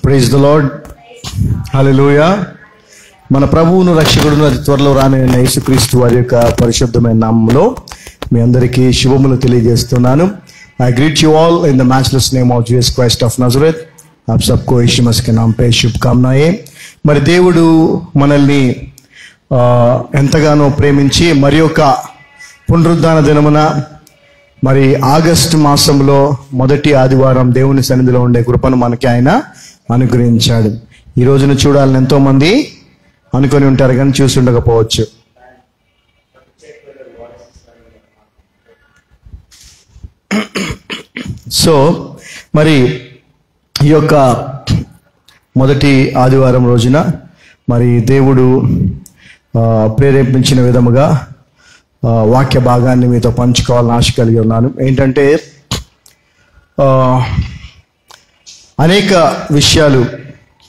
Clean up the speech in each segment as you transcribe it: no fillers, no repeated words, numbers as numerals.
Praise the lord. హల్లెలూయా. మన ప్రభువును రక్షకుడును అతి త్వరలో రానైన యేసుక్రీస్తు వారి యొక్క పరిశుద్ధమైన నామములో మీ అందరికీ శుభములు తెలియజేస్తున్నాను. I greet you all in the matchless name of Jesus Christ of Nazareth. आप सबको यीशु मसीह के नाम पे शुभकामनाएं. మరి దేవుడు మనల్ని ఎంతగానో ప్రేమించి మరి యొక్క పునరుద్ధాన దినమున మరి ఆగస్టు మాసంలో మొదటి ఆదివారం దేవుని సన్నిధిలో ఉండే కృపను మనకి ఆయన అనుగ్రహించాడు. ఈ రోజున చూడాలని ఎంతో మంది అనుకొని ఉంటారు కానీ చూసి ఉండకపోవచ్చు. సో మరి ఈ యొక్క మొదటి ఆదివారం రోజున మరి దేవుడు ప్రేరేపించిన విధముగా వాక్య భాగాన్ని మీతో పంచుకోవాలని ఆశ కలిగి ఉన్నాను. ఏంటంటే అనేక విషయాలు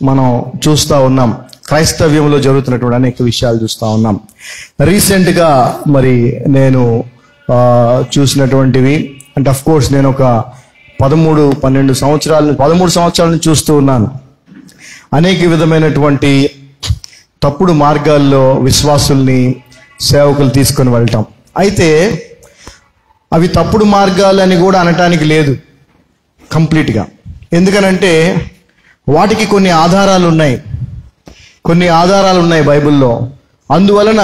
మనం చూస్తూ ఉన్నాం. క్రైస్తవ్యంలో జరుగుతున్నటువంటి అనేక విషయాలు చూస్తూ ఉన్నాం. రీసెంట్గా మరి నేను చూసినటువంటివి అంటే అఫ్ కోర్స్ నేను ఒక 13 సంవత్సరాలను చూస్తూ ఉన్నాను. అనేక విధమైనటువంటి తప్పుడు మార్గాల్లో విశ్వాసుల్ని సేవకులు తీసుకొని వెళ్ళటం. అయితే అవి తప్పుడు మార్గాలని కూడా అనటానికి లేదు కంప్లీట్గా. ఎందుకనంటే వాటికి కొన్ని ఆధారాలు ఉన్నాయి బైబిల్లో. అందువలన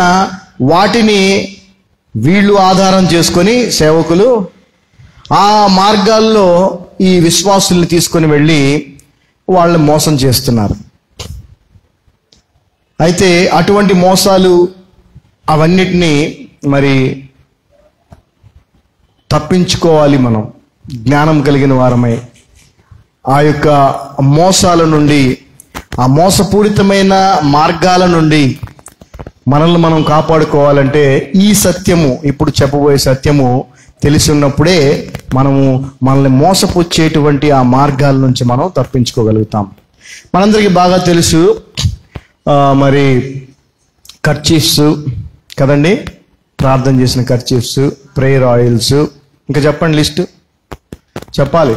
వాటిని వీళ్ళు ఆధారం చేసుకొని సేవకులు ఆ మార్గాల్లో ఈ విశ్వాసుల్ని తీసుకొని వెళ్ళి వాళ్ళని మోసం చేస్తున్నారు. అయితే అటువంటి మోసాలు అవన్నిటినీ మరి తప్పించుకోవాలి. మనం జ్ఞానం కలిగిన వారమై ఆ యొక్క మోసాల నుండి, ఆ మోసపూరితమైన మార్గాల నుండి మనల్ని మనం కాపాడుకోవాలంటే ఈ సత్యము, ఇప్పుడు చెప్పబోయే సత్యము తెలిసి ఉన్నప్పుడే మనల్ని మోసపుచ్చేటువంటి ఆ మార్గాల నుంచి మనం తప్పించుకోగలుగుతాం. మనందరికీ బాగా తెలుసు మరి కర్చీఫ్స్ కదండి, ప్రార్థన చేసిన కర్చీఫ్స్, ప్రేయర్ ఆయిల్స్, ఇంకా చెప్పండి లిస్టు చెప్పాలి.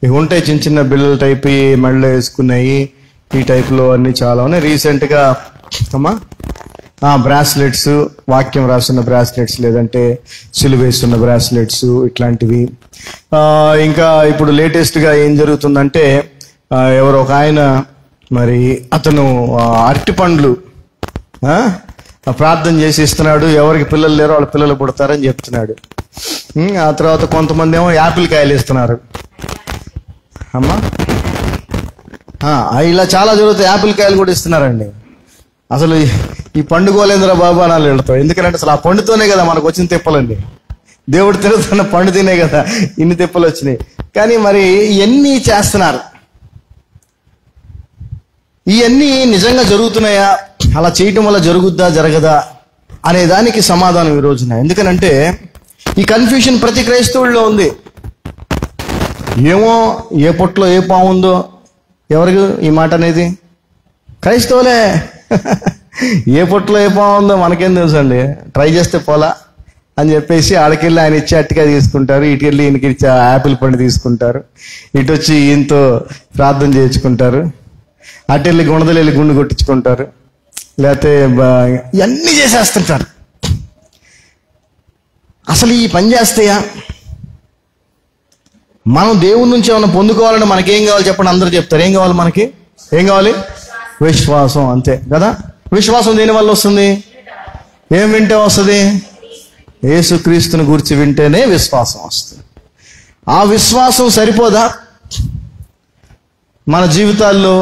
ఇవి ఉంటాయి చిన్న చిన్న బిళ్ళల టైప్, మెడలో వేసుకున్నాయి, ఈ టైప్లో అన్ని చాలా ఉన్నాయి. రీసెంట్గా బ్రాస్లెట్స్, వాక్యం రాస్తున్న బ్రాస్లెట్స్, లేదంటే సిలువ వేస్తున్న బ్రాస్లెట్స్, ఇట్లాంటివి. ఇంకా ఇప్పుడు లేటెస్ట్గా ఏం జరుగుతుందంటే ఎవరో ఒక ఆయన మరి అతను అరటి పండ్లు ప్రార్థన చేసి ఇస్తున్నాడు. ఎవరికి పిల్లలు లేరో వాళ్ళ పిల్లలు పుడతారని చెప్తున్నాడు. ఆ తర్వాత కొంతమంది ఏమో యాపిల్ కాయలు ఇస్తున్నారు. అమ్మా ఇలా చాలా జరుగుతాయి. యాపిల్ కాయలు కూడా ఇస్తున్నారండి. అసలు ఈ పండుగోలేంద్ర బాబు అనాలి వెళ్తాం. ఎందుకంటే అసలు ఆ పండుతోనే కదా మనకు వచ్చిన తిప్పలండి. దేవుడు తిరుగుతున్న పండు తినే కదా ఇన్ని తిప్పలు వచ్చినాయి. కానీ మరి ఇవన్నీ చేస్తున్నారు. ఇవన్నీ నిజంగా జరుగుతున్నాయా, అలా చేయటం వల్ల జరుగుద్దా జరగదా అనే దానికి సమాధానం ఈ రోజున. ఎందుకనంటే ఈ కన్ఫ్యూషన్ ప్రతి క్రైస్తవుల్లో ఉంది. ఏమో ఏ పొట్లో ఏ పాము ఉందో, ఎవరికి ఈ మాట అనేది? క్రైస్తవులే. ఏ పొట్లో ఏ పాము ఉందో మనకేం తెలుసు అండి, ట్రై చేస్తే పోలా అని చెప్పేసి ఆడకెళ్ళి ఆయన ఇచ్చి అట్టిగా తీసుకుంటారు, ఇటుకెళ్ళి ఈయనకి ఇచ్చి యాపిల్ పండు తీసుకుంటారు, ఇటు వచ్చి ఈయనతో ప్రార్థన చేయించుకుంటారు, అటెళ్ళి గుణదలెళ్ళి గుండు కొట్టించుకుంటారు, లేకపోతే ఇవన్నీ చేసేస్తుంటారు. అసలు ఈ పని చేస్తాయా? మనం దేవుడి నుంచి ఏమైనా పొందుకోవాలంటే మనకేం కావాలి చెప్పండి? అందరూ చెప్తారు. ఏం కావాలి మనకి? ఏం కావాలి? విశ్వాసం. అంతే కదా. విశ్వాసం దేనివల్ల వస్తుంది? ఏం వింటే వస్తుంది? యేసుక్రీస్తుని గురించి వింటేనే విశ్వాసం వస్తుంది. ఆ విశ్వాసం సరిపోదా? మన జీవితాల్లో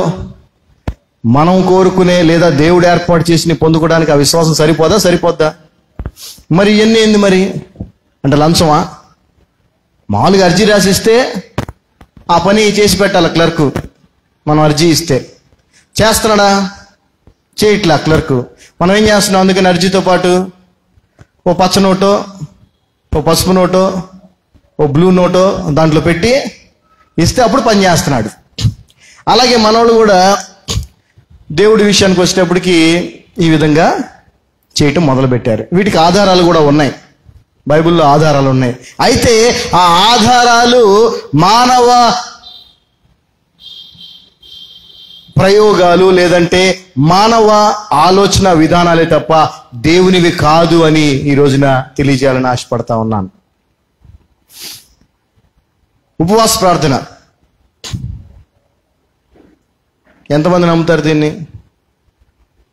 మనం కోరుకునే లేదా దేవుడు ఏర్పాటు చేసి పొందుకోవడానికి ఆ విశ్వాసం సరిపోద్దా? మరి ఇవన్నీ ఏంది మరి అంటే లంచమా? మామూలుగా అర్జీ రాసిస్తే ఆ పని చేసి పెట్టాలి క్లర్కు. మనం అర్జీ ఇస్తే చేస్తున్నాడా? చేయట్లా క్లర్కు. మనం ఏం చేస్తున్నాం? అందుకని అర్జీతో పాటు ఓ పచ్చ నోటో, ఓ పసుపు నోటో, ఓ బ్లూ నోటో దాంట్లో పెట్టి ఇస్తే అప్పుడు పని చేస్తున్నాడు. అలాగే మనోళ్ళు కూడా దేవుడి విషయానికి వచ్చేటప్పటికి ఈ విధంగా చేయటం మొదలుపెట్టారు. వీటికి ఆధారాలు కూడా ఉన్నాయి, బైబిల్లో ఆధారాలు ఉన్నాయి. అయితే ఆ ఆధారాలు మానవ ప్రయోగాలు లేదంటే మానవ ఆలోచన విధానాలే తప్ప దేవునివి కాదు అని ఈ రోజున తెలియజేయాలని ఆశపడతా ఉన్నాను. ఉపవాస ప్రార్థన ఎంతమంది నమ్ముతారు దీన్ని?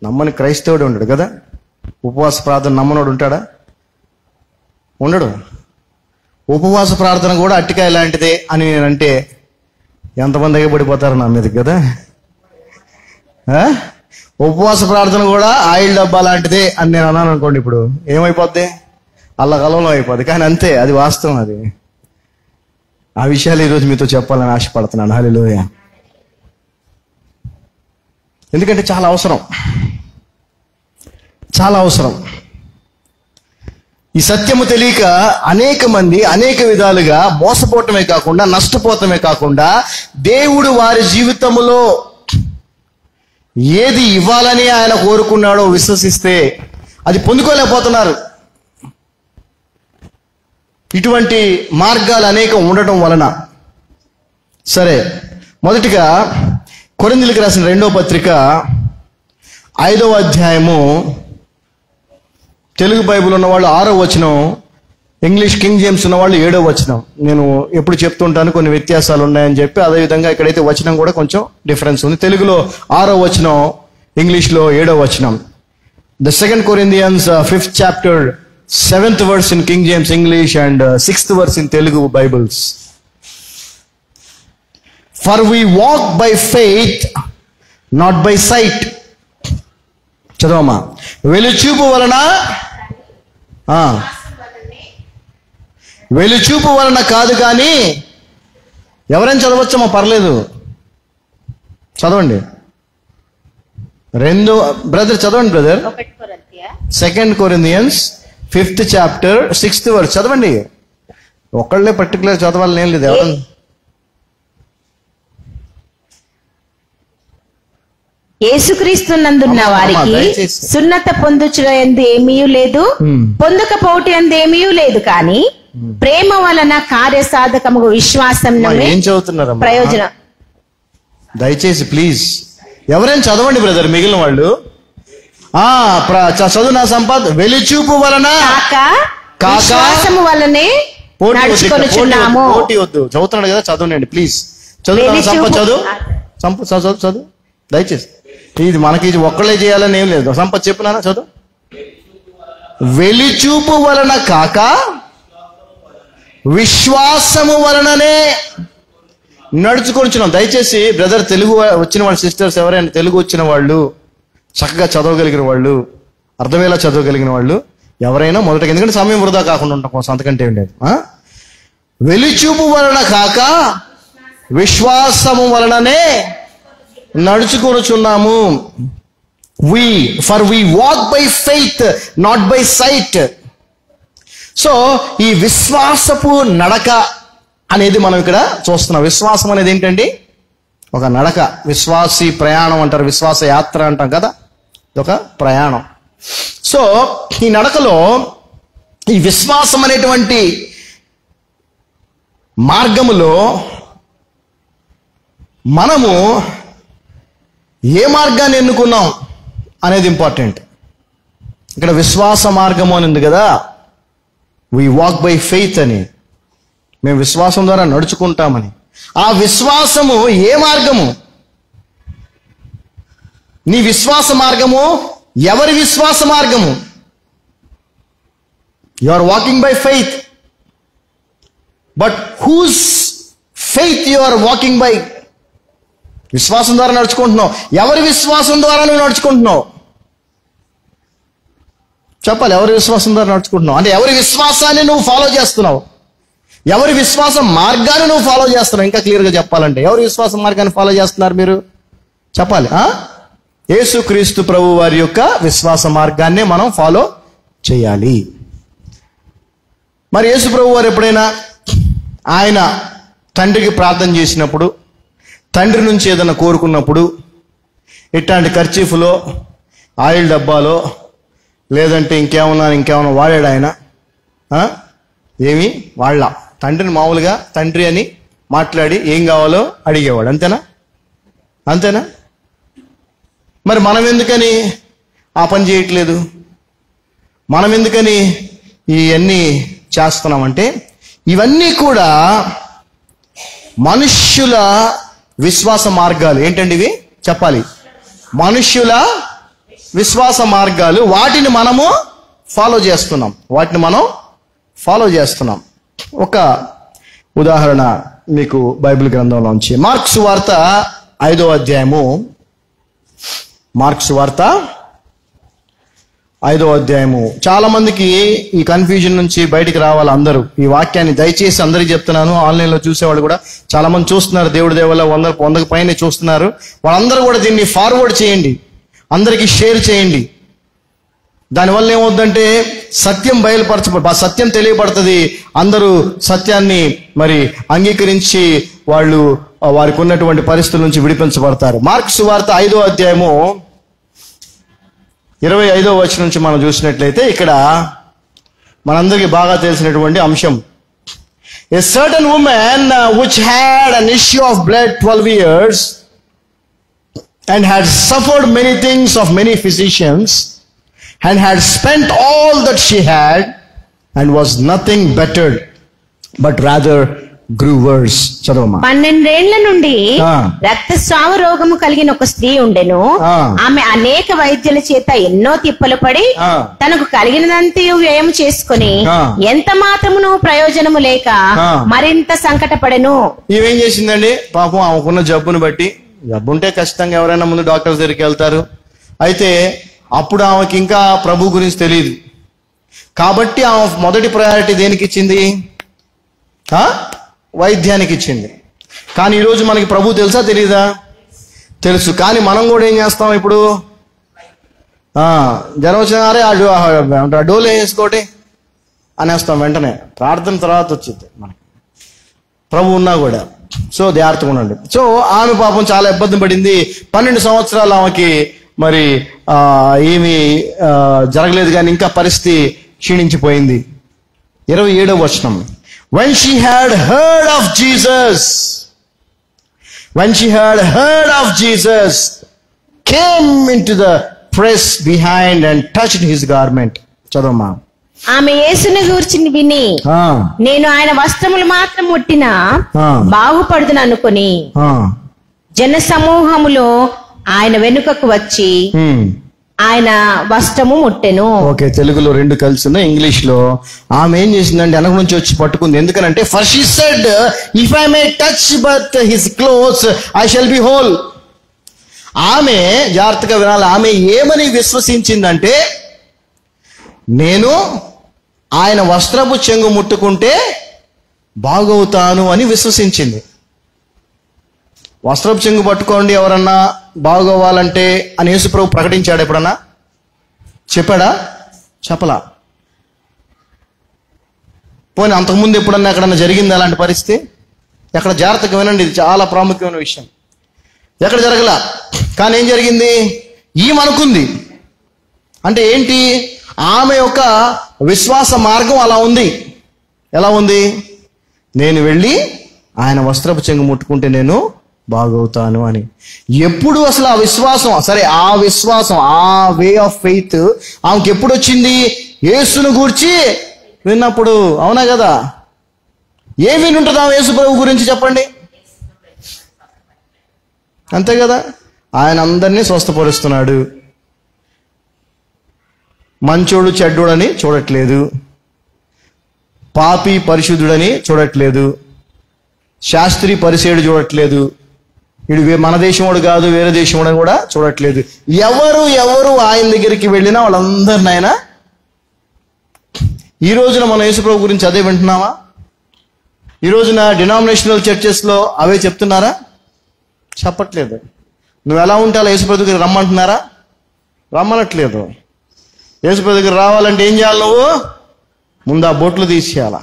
నమ్మని క్రైస్తవుడు ఉండడు కదా. ఉపవాస ప్రార్థన నమ్మనోడు ఉంటాడా? ఉండడు. ఉపవాస ప్రార్థన కూడా అట్టికాయ లాంటిదే అని నేనంటే ఎంతమంది ఎగబడిపోతారు నా మీదకి కదా. ఉపవాస ప్రార్థన కూడా ఆయిల్ డబ్బా లాంటిదే అని నేను అన్నాను అనుకోండి, ఇప్పుడు ఏమైపోద్ది? అల్లకల్లోలం అయిపోద్ది. కానీ అంతే, అది వాస్తవం. అది ఆ విషయాలు ఈరోజు మీతో చెప్పాలని ఆశపడుతున్నాను. హల్లెలూయా. ఎందుకంటే చాలా అవసరం, చాలా అవసరం. ఈ సత్యము తెలియక అనేక మంది అనేక విధాలుగా మోసపోవటమే కాకుండా నష్టపోవటమే కాకుండా దేవుడు వారి జీవితంలో ఏది ఇవ్వాలని ఆయన కోరుకున్నాడో విశ్వసిస్తే అది పొందుకోలేకపోతున్నారు. ఇటువంటి మార్గాలు అనేకం ఉండటం వలన. సరే, మొదటిగా కొరింథీయులకు రాసిన 2వ పత్రిక 5వ అధ్యాయము, తెలుగు బైబిల్ ఉన్నవాళ్ళు 6వ వచనం, ఇంగ్లీష్ కింగ్ జేమ్స్ ఉన్నవాళ్ళు 7వ వచనం. నేను ఎప్పుడు చెప్తుంటాను కొన్ని వ్యత్యాసాలు ఉన్నాయని చెప్పి, అదేవిధంగా ఇక్కడైతే వచనం కూడా కొంచెం డిఫరెన్స్ ఉంది. తెలుగులో 6వ వచనం, ఇంగ్లీష్లో 7వ వచనం. The 2 Corinthians 5th chapter 7th verse in King James English and 6th verse in Telugu Bibles. For we walk by faith, not by sight. చదవమ్మా. వెలుచూపు వలన, వెలుచూపు వలన కాదు కానీ, ఎవరైనా చదవచ్చమ్మా, పర్లేదు, చదవండి. బ్రదర్ చదవండి brother. 2 Corinthians 5th chapter 6th verse చదవండి. ఒకళ్ళే పర్టికులర్ చదవాలని ఏం లేదు. ఎవరైనా యేసుక్రీస్తునందున్న వారికి సున్నత పొందుచుటయందు ఏమీ లేదు, పొందకపోవటం యందు ఏమీ లేదు, కానీ ప్రేమ వలన కార్యసాధకముగు విశ్వాసం ఏం చదువుతున్నారు ప్రయోజనం. దయచేసి ప్లీజ్ ఎవరైనా చదవండి బ్రదర్. మిగిలిన వాళ్ళు చదువు. నా సంపాద వెలుచూపు వలన విశ్వాసము వలనే నడుచుకొనుచున్నాము. పోటీ వద్దు, చదువుతున్నాడు కదా, చదవండి ప్లీజ్. చదువు సంపద, చదువు దయచేసి. ఇది మనకి ఒక్కళ్ళే చేయాలని ఏం లేదు. సంపద చెప్పునా, చదువు. వెలిచూపు వలన కాక విశ్వాసము వలననే నడుచుకొనిచున్నాం. దయచేసి బ్రదర్, తెలుగు వచ్చిన వాళ్ళ సిస్టర్స్ ఎవరైనా తెలుగు వచ్చిన వాళ్ళు, చక్కగా చదవగలిగిన వాళ్ళు, అర్థమయ్యేలా చదవగలిగిన వాళ్ళు ఎవరైనా మొదటగా, ఎందుకంటే సమయం వృధా కాకుండా ఉంటాం కోసం, అంతకంటే ఏం లేదు. వెలిచూపు వలన కాక విశ్వాసము వలననే నడుచుకొనుచున్నాము. For we walk by faith, not by sight. So ఈ విశ్వాసపు నడక అనేది మనం ఇక్కడ చూస్తున్నాం. విశ్వాసం అనేది ఏంటండి? ఒక నడక. విశ్వాసి ప్రయాణం అంటారు, విశ్వాస యాత్ర అంటాం కదా, ఇదొక ప్రయాణం. సో ఈ నడకలో ఈ విశ్వాసం అనేటువంటి మార్గములో మనము ఏ మార్గాన్ని ఎన్నుకున్నాం అనేది ఇంపార్టెంట్. ఇక్కడ విశ్వాస మార్గము అని ఉంది కదా, వి వాక్ బై ఫెయిత్ అని, మేము విశ్వాసం ద్వారా నడుచుకుంటామని. ఆ విశ్వాసము ఏ మార్గము? నీ విశ్వాస మార్గము ఎవరి విశ్వాస మార్గము? You are walking by faith, but whose faith you are walking by? విశ్వాసం ద్వారా నడుచుకుంటున్నావు. ఎవరి విశ్వాసం ద్వారా నువ్వు నడుచుకుంటున్నావు? చెప్పాలి. ఎవరి విశ్వాసం ద్వారా నడుచుకుంటున్నావు అంటే ఎవరి విశ్వాసాన్ని నువ్వు ఫాలో చేస్తున్నావు, ఎవరి విశ్వాస మార్గాన్ని నువ్వు ఫాలో చేస్తున్నావు. ఇంకా క్లియర్గా చెప్పాలంటే ఎవరి విశ్వాస మార్గాన్ని ఫాలో చేస్తున్నారు మీరు? చెప్పాలి. యేసుక్రీస్తు ప్రభు వారి యొక్క విశ్వాస మార్గాన్ని మనం ఫాలో చేయాలి. మరి యేసు ప్రభు వారు ఎప్పుడైనా ఆయన తండ్రికి ప్రార్థన చేసినప్పుడు, తండ్రి నుంచి ఏదైనా కోరుకున్నప్పుడు, ఇట్లాంటి కర్చీఫ్లో, ఆయిల్ డబ్బాలో, లేదంటే ఇంకేమన్నా వాడాడు ఆయన? ఏమి వాళ్ళ తండ్రిని మామూలుగా తండ్రి అని మాట్లాడి ఏం కావాలో అడిగేవాడు. అంతేనా? మరి మనం ఎందుకని ఆ పని చేయట్లేదు? మనం ఎందుకని ఇవన్నీ చేస్తున్నామంటే ఇవన్నీ కూడా మనుష్యుల విశ్వాస మార్గాలు. ఏంటండి ఇవి? చెప్పాలి. మనుష్యుల విశ్వాస మార్గాలు. వాటిని మనము ఫాలో చేస్తున్నాం. ఒక ఉదాహరణ మీకు బైబిల్ గ్రంథంలోంచి మార్కు సువార్త 5వ అధ్యాయము. మార్కు సువార్త 5వ అధ్యాయము. చాలా మందికి ఈ కన్ఫ్యూజన్ నుంచి బయటికి రావాలి. అందరూ ఈ వాక్యాన్ని దయచేసి అందరికి చెప్తున్నాను. ఆన్లైన్లో చూసేవాళ్ళు కూడా చాలా మంది చూస్తున్నారు. దేవుడి దేవల్ల 100 పైన చూస్తున్నారు. వాళ్ళందరూ కూడా దీన్ని ఫార్వర్డ్ చేయండి, అందరికీ షేర్ చేయండి. దానివల్ల ఏమవుతుందంటే సత్యం సత్యం తెలియబడుతుంది. అందరూ సత్యాన్ని మరి అంగీకరించి వాళ్ళు వారికి ఉన్నటువంటి పరిస్థితుల నుంచి విడిపించబడతారు. మార్కు సువార్త 5వ అధ్యాయము 25వ వచనం నుంచి మనం చూసినట్లయితే ఇక్కడ మనందరికీ బాగా తెలిసినటువంటి అంశం. A certain woman which had an issue of blood 12 years and had suffered many things of many physicians and had spent all that she had and was nothing bettered but rather grew worse. చదవమ్మా. 12 ఏళ్ల నుండి రక్తస్రావ రోగము కలిగిన ఒక స్త్రీ ఉండెను. ఆమె అనేక వైద్యుల చేత ఎన్నో తిప్పలు పడి తనకు కలిగినదంతయు వ్యయం చేసుకుని ఎంత మాత్రమును ప్రయోజనము లేక మరింత సంకటపడెను. ఇవేం చేసిందండి? పాపం ఆమెకున్న జబ్బును బట్టి, జబ్బుంటే ఖచ్చితంగా ఎవరైనా ముందు డాక్టర్ దగ్గరికి వెళ్తారు. అయితే అప్పుడు ఆమెకి ఇంకా ప్రభు గురించి తెలియదు కాబట్టి ఆమె మొదటి ప్రయారిటీ దేనికి ఇచ్చింది? వైద్యానికి ఇచ్చింది. కానీ ఈరోజు మనకి ప్రభు తెలుసా తెలీదా? తెలుసు. కానీ మనం కూడా ఏం చేస్తాం? ఇప్పుడు జ్వరం వచ్చినారే ఆ డోలే వేసుకోటి అనేస్తాం వెంటనే. ప్రార్థన తర్వాత వచ్చింది మనకి, ప్రభు ఉన్నా కూడా. సో జాగ్రత్తగా ఉండండి. సో ఆమె పాపం చాలా ఇబ్బంది పడింది. 12 సంవత్సరాలు ఆమెకి మరి ఏమి జరగలేదు, కానీ ఇంకా పరిస్థితి క్షీణించిపోయింది. 27వ వచనం. When she had heard of Jesus, came into the press behind and touched his garment. చదవమ్మా. ఆమె యేసుని గూర్చి విని నేను ఆయన వస్త్రములు మాత్రం ముట్టినా బాగుపడుదును అనుకుని జన సమూహములో ఆయన వెనుకకు వచ్చి ఆయన వస్త్రము ముట్టెను. ఓకే, తెలుగులో 2 కలిసి ఉన్నాయి. ఇంగ్లీష్ లో ఆమె ఏం చేసిందంటే వెనక నుంచి వచ్చి పట్టుకుంది. ఎందుకనంటే for she said, if I may touch but his clothes I shall be whole. ఆమె జాగ్రత్తగా వినాలి. ఆమె ఏమని విశ్వసించిందంటే నేను ఆయన వస్త్రపు చెంగు ముట్టుకుంటే బాగవుతాను అని విశ్వసించింది. వస్త్రపు చెంగు పట్టుకోండి ఎవరన్నా బాగోవాలంటే అని యేసుప్రభు ప్రకటించాడు? ఎప్పుడన్నా చెప్పాడా? చెప్పలా. పోనీ అంతకుముందు ఎప్పుడన్నా ఎక్కడన్నా జరిగింది అలాంటి పరిస్థితి? ఎక్కడ? జాగ్రత్తగా వినండి, ఇది చాలా ప్రాముఖ్యమైన విషయం. ఎక్కడ జరగలా. కానీ ఏం జరిగింది? ఈమెనుకుంది. అంటే ఏంటి? ఆమె యొక్క విశ్వాస మార్గం అలా ఉంది. ఎలా ఉంది? నేను వెళ్ళి ఆయన వస్త్రపు చెంగు ముట్టుకుంటే నేను బాగవుతాను అని. ఎప్పుడు అసలు ఆ విశ్వాసం, సరే ఆ విశ్వాసం, ఆ వే ఆఫ్ ఫెయిత్ ఆమెకి ఎప్పుడు వచ్చింది? యేసును గూర్చి విన్నప్పుడు. అవునా కదా? ఏ వినుంటుంది ఆమె యేసు ప్రభు గురించి? చెప్పండి. అంతే కదా? ఆయన అందరినీ స్వస్థపరుస్తున్నాడు. మంచోడు చెడ్డోడని చూడట్లేదు, పాపి పరిశుద్ధుడని చూడట్లేదు, శాస్త్రి పరిసేయుడు చూడట్లేదు, వీడు మన దేశంవాడు కాదు వేరే దేశంవాడు కూడా చూడట్లేదు. ఎవరు ఆయన దగ్గరికి వెళ్ళినా వాళ్ళందరిని ఆయన. ఈ రోజున మన యేసుప్రభు గురించి అదే వింటున్నామా? ఈ రోజున డినామినేషనల్ చర్చెస్లో అవే చెప్తున్నారా? చెప్పట్లేదు. నువ్వు ఎలా ఉంటే అలా యేసుప్రభు దగ్గర రమ్మంటున్నారా? రమ్మనట్లేదు. యేసుప్రభు దగ్గర రావాలంటే ఏం చేయాలి? నువ్వు ముందు ఆ బొట్లు తీసేయాలా.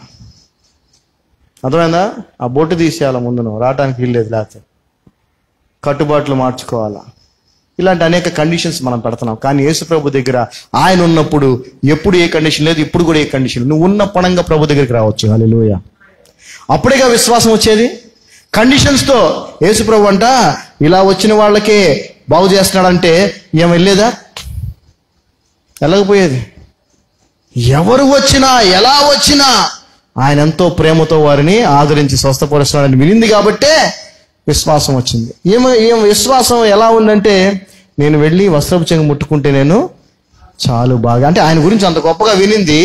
అర్థమైందా? ఆ బొట్టు తీసేయాలా ముందు, నువ్వు రావడానికి వీల్లేదు. లేకపోతే కట్టుబాట్లు మార్చుకోవాలా. ఇలాంటి అనేక కండిషన్స్ మనం పెడుతున్నాం. కానీ యేసు ప్రభు దగ్గర ఆయన ఉన్నప్పుడు ఎప్పుడు ఏ కండిషన్ లేదు, ఇప్పుడు కూడా ఏ కండిషన్. నువ్వు ఉన్న పణంగా ప్రభు దగ్గరికి రావచ్చు. హల్లెలూయా. అప్పుడేగా విశ్వాసం వచ్చేది. కండిషన్స్తో యేసు ప్రభు అంట ఇలా వచ్చిన వాళ్ళకే బాగు చేస్తున్నాడంటే ఏం వెళ్ళేదా? వెళ్ళకపోయేది. ఎవరు వచ్చినా ఎలా వచ్చినా ఆయన ఎంతో ప్రేమతో వారిని ఆదరించి స్వస్థపరుస్తున్నాడని వినింది కాబట్టే విశ్వాసం వచ్చింది. ఏం విశ్వాసం ఎలా ఉందంటే, నేను వెళ్ళి వస్త్రపు చెంగు ముట్టుకుంటే నేను చాలు బాగా, అంటే ఆయన గురించి అంత గొప్పగా వినింది,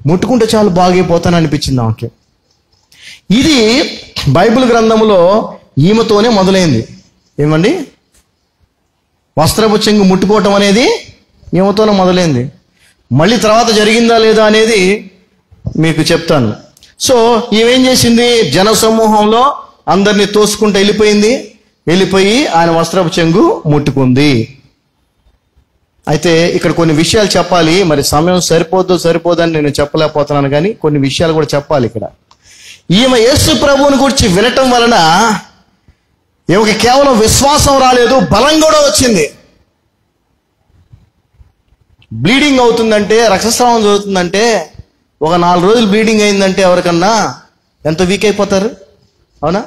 ముట్టుకుంటే చాలు బాగైపోతాను అనిపించింది ఆమెకి. ఇది బైబిల్ గ్రంథంలో ఈమెతోనే మొదలైంది. ఏమండి? వస్త్రపు చెంగు ముట్టుకోవటం అనేది ఈమెతోనే మొదలైంది. మళ్ళీ తర్వాత జరిగిందా లేదా అనేది మీకు చెప్తాను. సో ఈమెం చేసింది? జన సమూహంలో అందరినీ తోసుకుంటూ వెళ్ళిపోయి ఆయన వస్త్రపు చెంగు ముట్టుకుంది. అయితే ఇక్కడ కొన్ని విషయాలు చెప్పాలి. మరి సమయం సరిపోదని నేను చెప్పలేకపోతున్నాను, కానీ కొన్ని విషయాలు కూడా చెప్పాలి ఇక్కడ. ఈమె యేసు ప్రభువుని గురించి వినటం వలన ఈమెకి కేవలం విశ్వాసం రాలేదు, బలం కూడా వచ్చింది. బ్లీడింగ్ అవుతుందంటే, రక్తస్రావం జరుగుతుందంటే, ఒక 4 రోజులు బ్లీడింగ్ అయిందంటే ఎవరికన్నా ఎంత వీక్ అయిపోతారు, అవునా?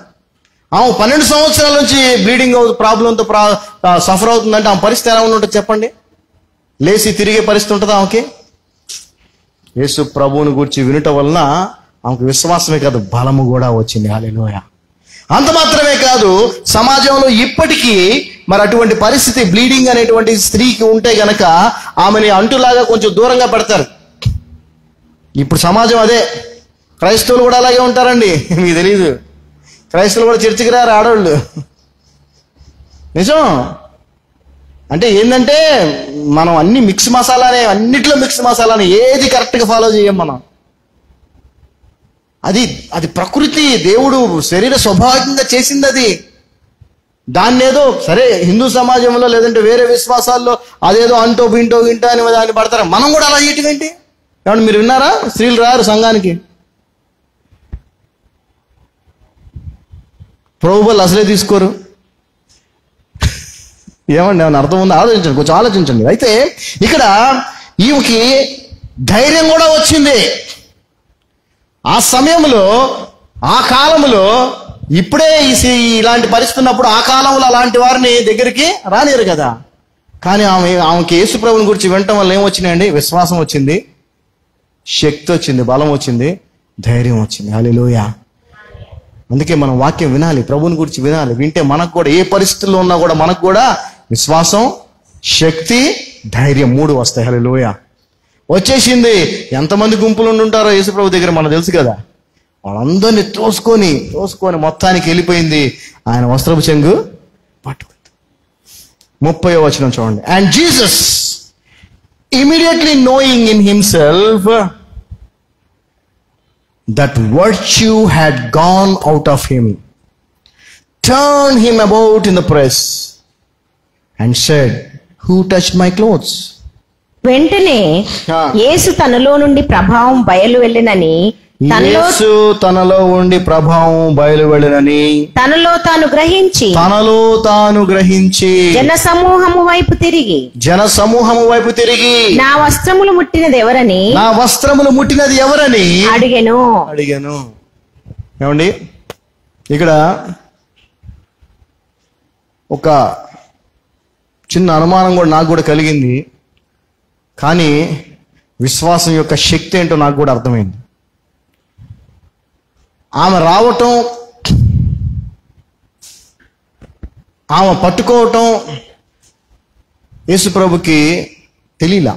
ఆమె 12 సంవత్సరాల నుంచి బ్లీడింగ్ ప్రాబ్లంతో సఫర్ అవుతుందంటే ఆమె పరిస్థితి ఎలా ఉంటుంది చెప్పండి? లేచి తిరిగే పరిస్థితి ఉంటుందా ఆమెకి? యేసు ప్రభువుని గురించి వినటం వలన ఆమెకు విశ్వాసమే కాదు, బలము కూడా వచ్చింది. హల్లెలూయా. అంత మాత్రమే కాదు, సమాజంలో ఇప్పటికీ మరి అటువంటి పరిస్థితి బ్లీడింగ్ అనేటువంటి స్త్రీకి ఉంటే గనక ఆమెని అంటులాగా కొంచెం దూరంగా పెడతారు. ఇప్పుడు సమాజం అదే. క్రైస్తవులు కూడా అలాగే ఉంటారండి, మీకు తెలీదు. క్రైస్తవులు కూడా చర్చికి రారు ఆడవాళ్ళు. నిజం. అంటే ఏంటంటే మనం అన్ని మిక్స్ మసాలానే, అన్నిట్లో మిక్స్ మసాలానే, ఏది కరెక్ట్గా ఫాలో చేయం మనం. అది ప్రకృతి, దేవుడు శరీర స్వభావికంగా చేసింది అది. దాన్ని ఏదో సరే హిందూ సమాజంలో లేదంటే వేరే విశ్వాసాల్లో అదేదో అంటో వింటో అని దాన్ని పడతారా? మనం కూడా అలా చేయటం ఏంటి? ఏమంటే మీరు విన్నారా? స్త్రీలు రారు సంఘానికి, ప్రభువులు అసలే తీసుకోరు. ఏమండి ఏమన్నా అర్థం ఉందో? ఆలోచించండి, కొంచెం ఆలోచించండి. అయితే ఇక్కడ ఈమెకి ధైర్యం కూడా వచ్చింది. ఆ సమయంలో, ఆ కాలంలో, ఇప్పుడే ఇలాంటి పరిస్థితి ఉన్నప్పుడు ఆ కాలంలో అలాంటి వారిని దగ్గరికి రానిరు కదా. కానీ ఆమెకి యేసు ప్రభువుని గురించి వినటం వల్ల ఏమొచ్చినాయండి? విశ్వాసం వచ్చింది, శక్తి వచ్చింది, బలం వచ్చింది, ధైర్యం వచ్చింది. హల్లెలూయా. అందుకే మనం వాక్యం వినాలి, ప్రభువుని గురించి వినాలి. వింటే మనకు కూడా ఏ పరిస్థితుల్లో ఉన్నా కూడా మనకు కూడా విశ్వాసం, శక్తి, ధైర్యం 3 వస్తాయి. హల్లెలూయా. వచ్చేసింది. ఎంతమంది గుంపులు ఉంటారో యేసు ప్రభు దగ్గర మనకు తెలుసు కదా. వాళ్ళందరినీ తోసుకొని మొత్తానికి వెళ్ళిపోయింది. ఆయన వస్త్రపు చెంగు పట్టుకుంది. 30వ వచనం చూడండి. And Jesus immediately knowing in himself that virtue had gone out of him, turned him about in the press and said, who touched my clothes? వెంటనే యేసు తనలో నుండి ప్రభావం బయలు వెళ్ళినని, తనలో ఉండి ప్రభావం బయలు వెళ్ళినని తనలో తాను గ్రహించి జన సమూహము వైపు తిరిగి నా వస్త్రములు ముట్టినది ఎవరని అడిగెను. ఏమండి, ఇక్కడ ఒక చిన్న అనుమానం కూడా నాకు కూడా కలిగింది. కానీ విశ్వాసం యొక్క శక్తి ఏంటో నాకు కూడా అర్థమైంది. ఆమె రావటం, ఆమె పట్టుకోవటం యేసు ప్రభుకి తెలియలా.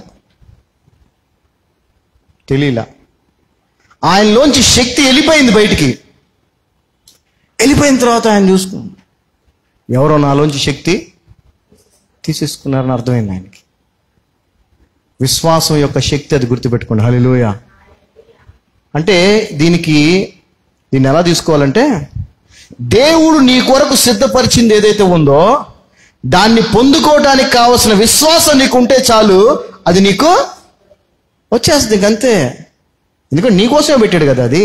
ఆయనలోంచి శక్తి వెళ్ళిపోయింది బయటికి. వెళ్ళిపోయిన తర్వాత ఆయన చూసుకున్నాడు, ఎవరో నాలోంచి శక్తి తీసేసుకున్నారని అర్థమైంది ఆయనకి. విశ్వాసం యొక్క శక్తి, అది గుర్తుపెట్టుకోండి. హల్లెలూయా. అంటే దీన్ని ఎలా తీసుకోవాలంటే, దేవుడు నీ కొరకు సిద్ధపరిచింది ఏదైతే ఉందో దాన్ని పొందుకోవడానికి కావలసిన విశ్వాసం నీకుంటే చాలు, అది నీకు వచ్చేస్తుంది అంతే. ఎందుకంటే నీకోసమే పెట్టాడు కదా. అది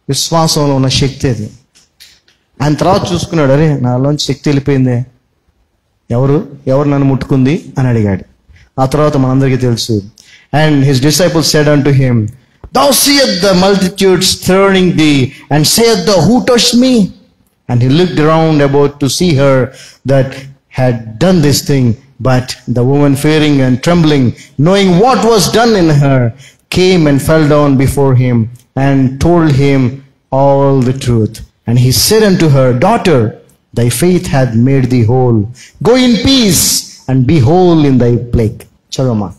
విశ్వాసంలో ఉన్న శక్తి అది. ఆయన తర్వాత చూసుకున్నాడు, అరే నాలోంచి శక్తి వెళ్ళిపోయిందే, ఎవరు నన్ను ముట్టుకుంది అని అడిగాడు. ఆ తర్వాత మనందరికీ తెలుసు. And his disciples said unto him, thou seest the multitudes thronging thee, and sayest thou, who touched me? And he looked around about to see her that had done this thing. But the woman, fearing and trembling, knowing what was done in her, came and fell down before him and told him all the truth. And he said unto her, Daughter, thy faith hath made thee whole. Go in peace and be whole in thy plague. Chadama.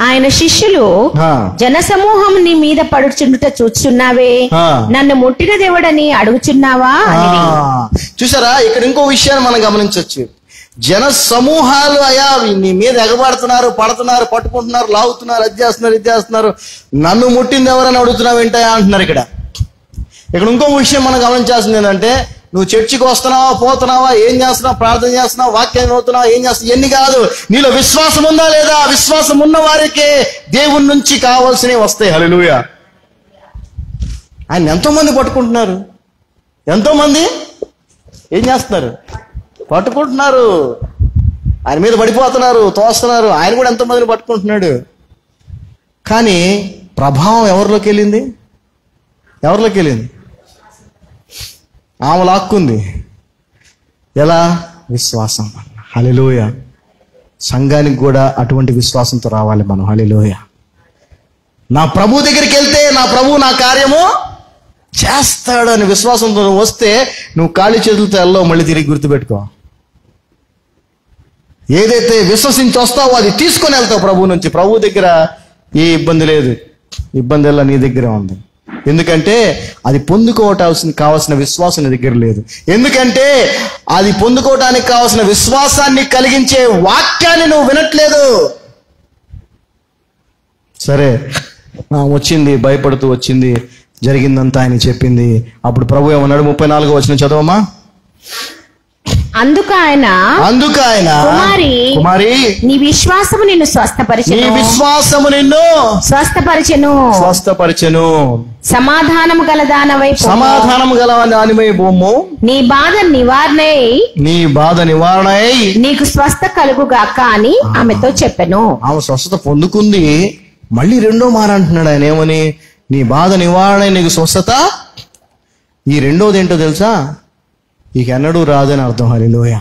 ఆయన శిష్యులు జనసమూహం నీ మీద పడుచుండుట చూచున్నావే, నన్ను ముట్టిన దేవుడని అడుగుచున్నావా అని. చూసారా, ఇక్కడ ఇంకో విషయాన్ని మనం గమనించవచ్చు. జన సమూహాలు అయా నీ మీద ఎగబడుతున్నారు, పడుతున్నారు, పట్టుకుంటున్నారు, లాగుతున్నారు, అది చేస్తున్నారు, నన్ను ముట్టింది ఎవరని అడుగుతున్నావు ఏంటయా అంటున్నారు. ఇక్కడ ఇంకో విషయం మనం గమనించాల్సింది ఏంటంటే, నువ్వు చర్చికి వస్తున్నావా, పోతున్నావా, ఏం చేస్తున్నావు, ప్రార్థన చేస్తున్నావు, వాక్యం అవుతున్నావా, ఏం చేస్తున్నావు, ఎన్ని కాదు, నీలో విశ్వాసం ఉందా లేదా? విశ్వాసం ఉన్న వారికే దేవుని నుంచి కావాల్సినవి వస్తాయి. హల్లెలూయా. ఆయన ఎంతో మంది పట్టుకుంటున్నారు, ఎంతో మంది ఏం చేస్తున్నారు, పట్టుకుంటున్నారు, ఆయన మీద పడిపోతున్నారు, తోస్తున్నారు. ఆయన కూడా ఎంతో మందిని పట్టుకుంటున్నాడు. కానీ ప్రభావం ఎవరిలోకి వెళ్ళింది? ఆమె లాక్కుంది. ఎలా? విశ్వాసం. హల్లెలూయా. సంఘానికి కూడా అటువంటి విశ్వాసంతో రావాలి మనం. హల్లెలూయా. నా ప్రభు దగ్గరికి వెళ్తే నా ప్రభు నా కార్యము చేస్తాడు అని విశ్వాసంతో నువ్వు వస్తే నువ్వు ఖాళీ చేతులతో వెళ్ళవు. మళ్ళీ తిరిగి గుర్తుపెట్టుకో. ఏదైతే విశ్వసించి వస్తావో అది తీసుకొని వెళ్తావు ప్రభు నుంచి. ప్రభు దగ్గర ఏ ఇబ్బంది లేదు, ఇబ్బంది ఎలా నీ దగ్గరే ఉంది. ఎందుకంటే అది పొందుకోవటాల్సిన కావాల్సిన విశ్వాసం నీ దగ్గర లేదు. ఎందుకంటే అది పొందుకోవటానికి కావాల్సిన విశ్వాసాన్ని కలిగించే వాక్యాన్ని నువ్వు వినట్లేదు. సరే, వచ్చింది, భయపడుతూ వచ్చింది, జరిగిందంతా ఆయన చెప్పింది. అప్పుడు ప్రభు ఏమన్నాడు? 34వ వచనం చదవమ్మా. అందుకు ఆయన కుమారి, నీ విశ్వాసము నిన్ను స్వస్థపరిచెను, సమాధానము గల దానివై బొమ్ము, నీ బాధ నివారణై నీకు స్వస్థ కలుగుగాక అని ఆమెతో చెప్పెను. ఆమె స్వస్థత పొందుకుంది. మళ్ళీ రెండో మార అంటున్నాడు ఆయన. ఏమని? నీ బాధ నివారణ, నీకు స్వస్థత. ఈ రెండోది ఏంటో తెలుసా? ఎన్నడూ రాదని అర్థం. హల్లెలూయా.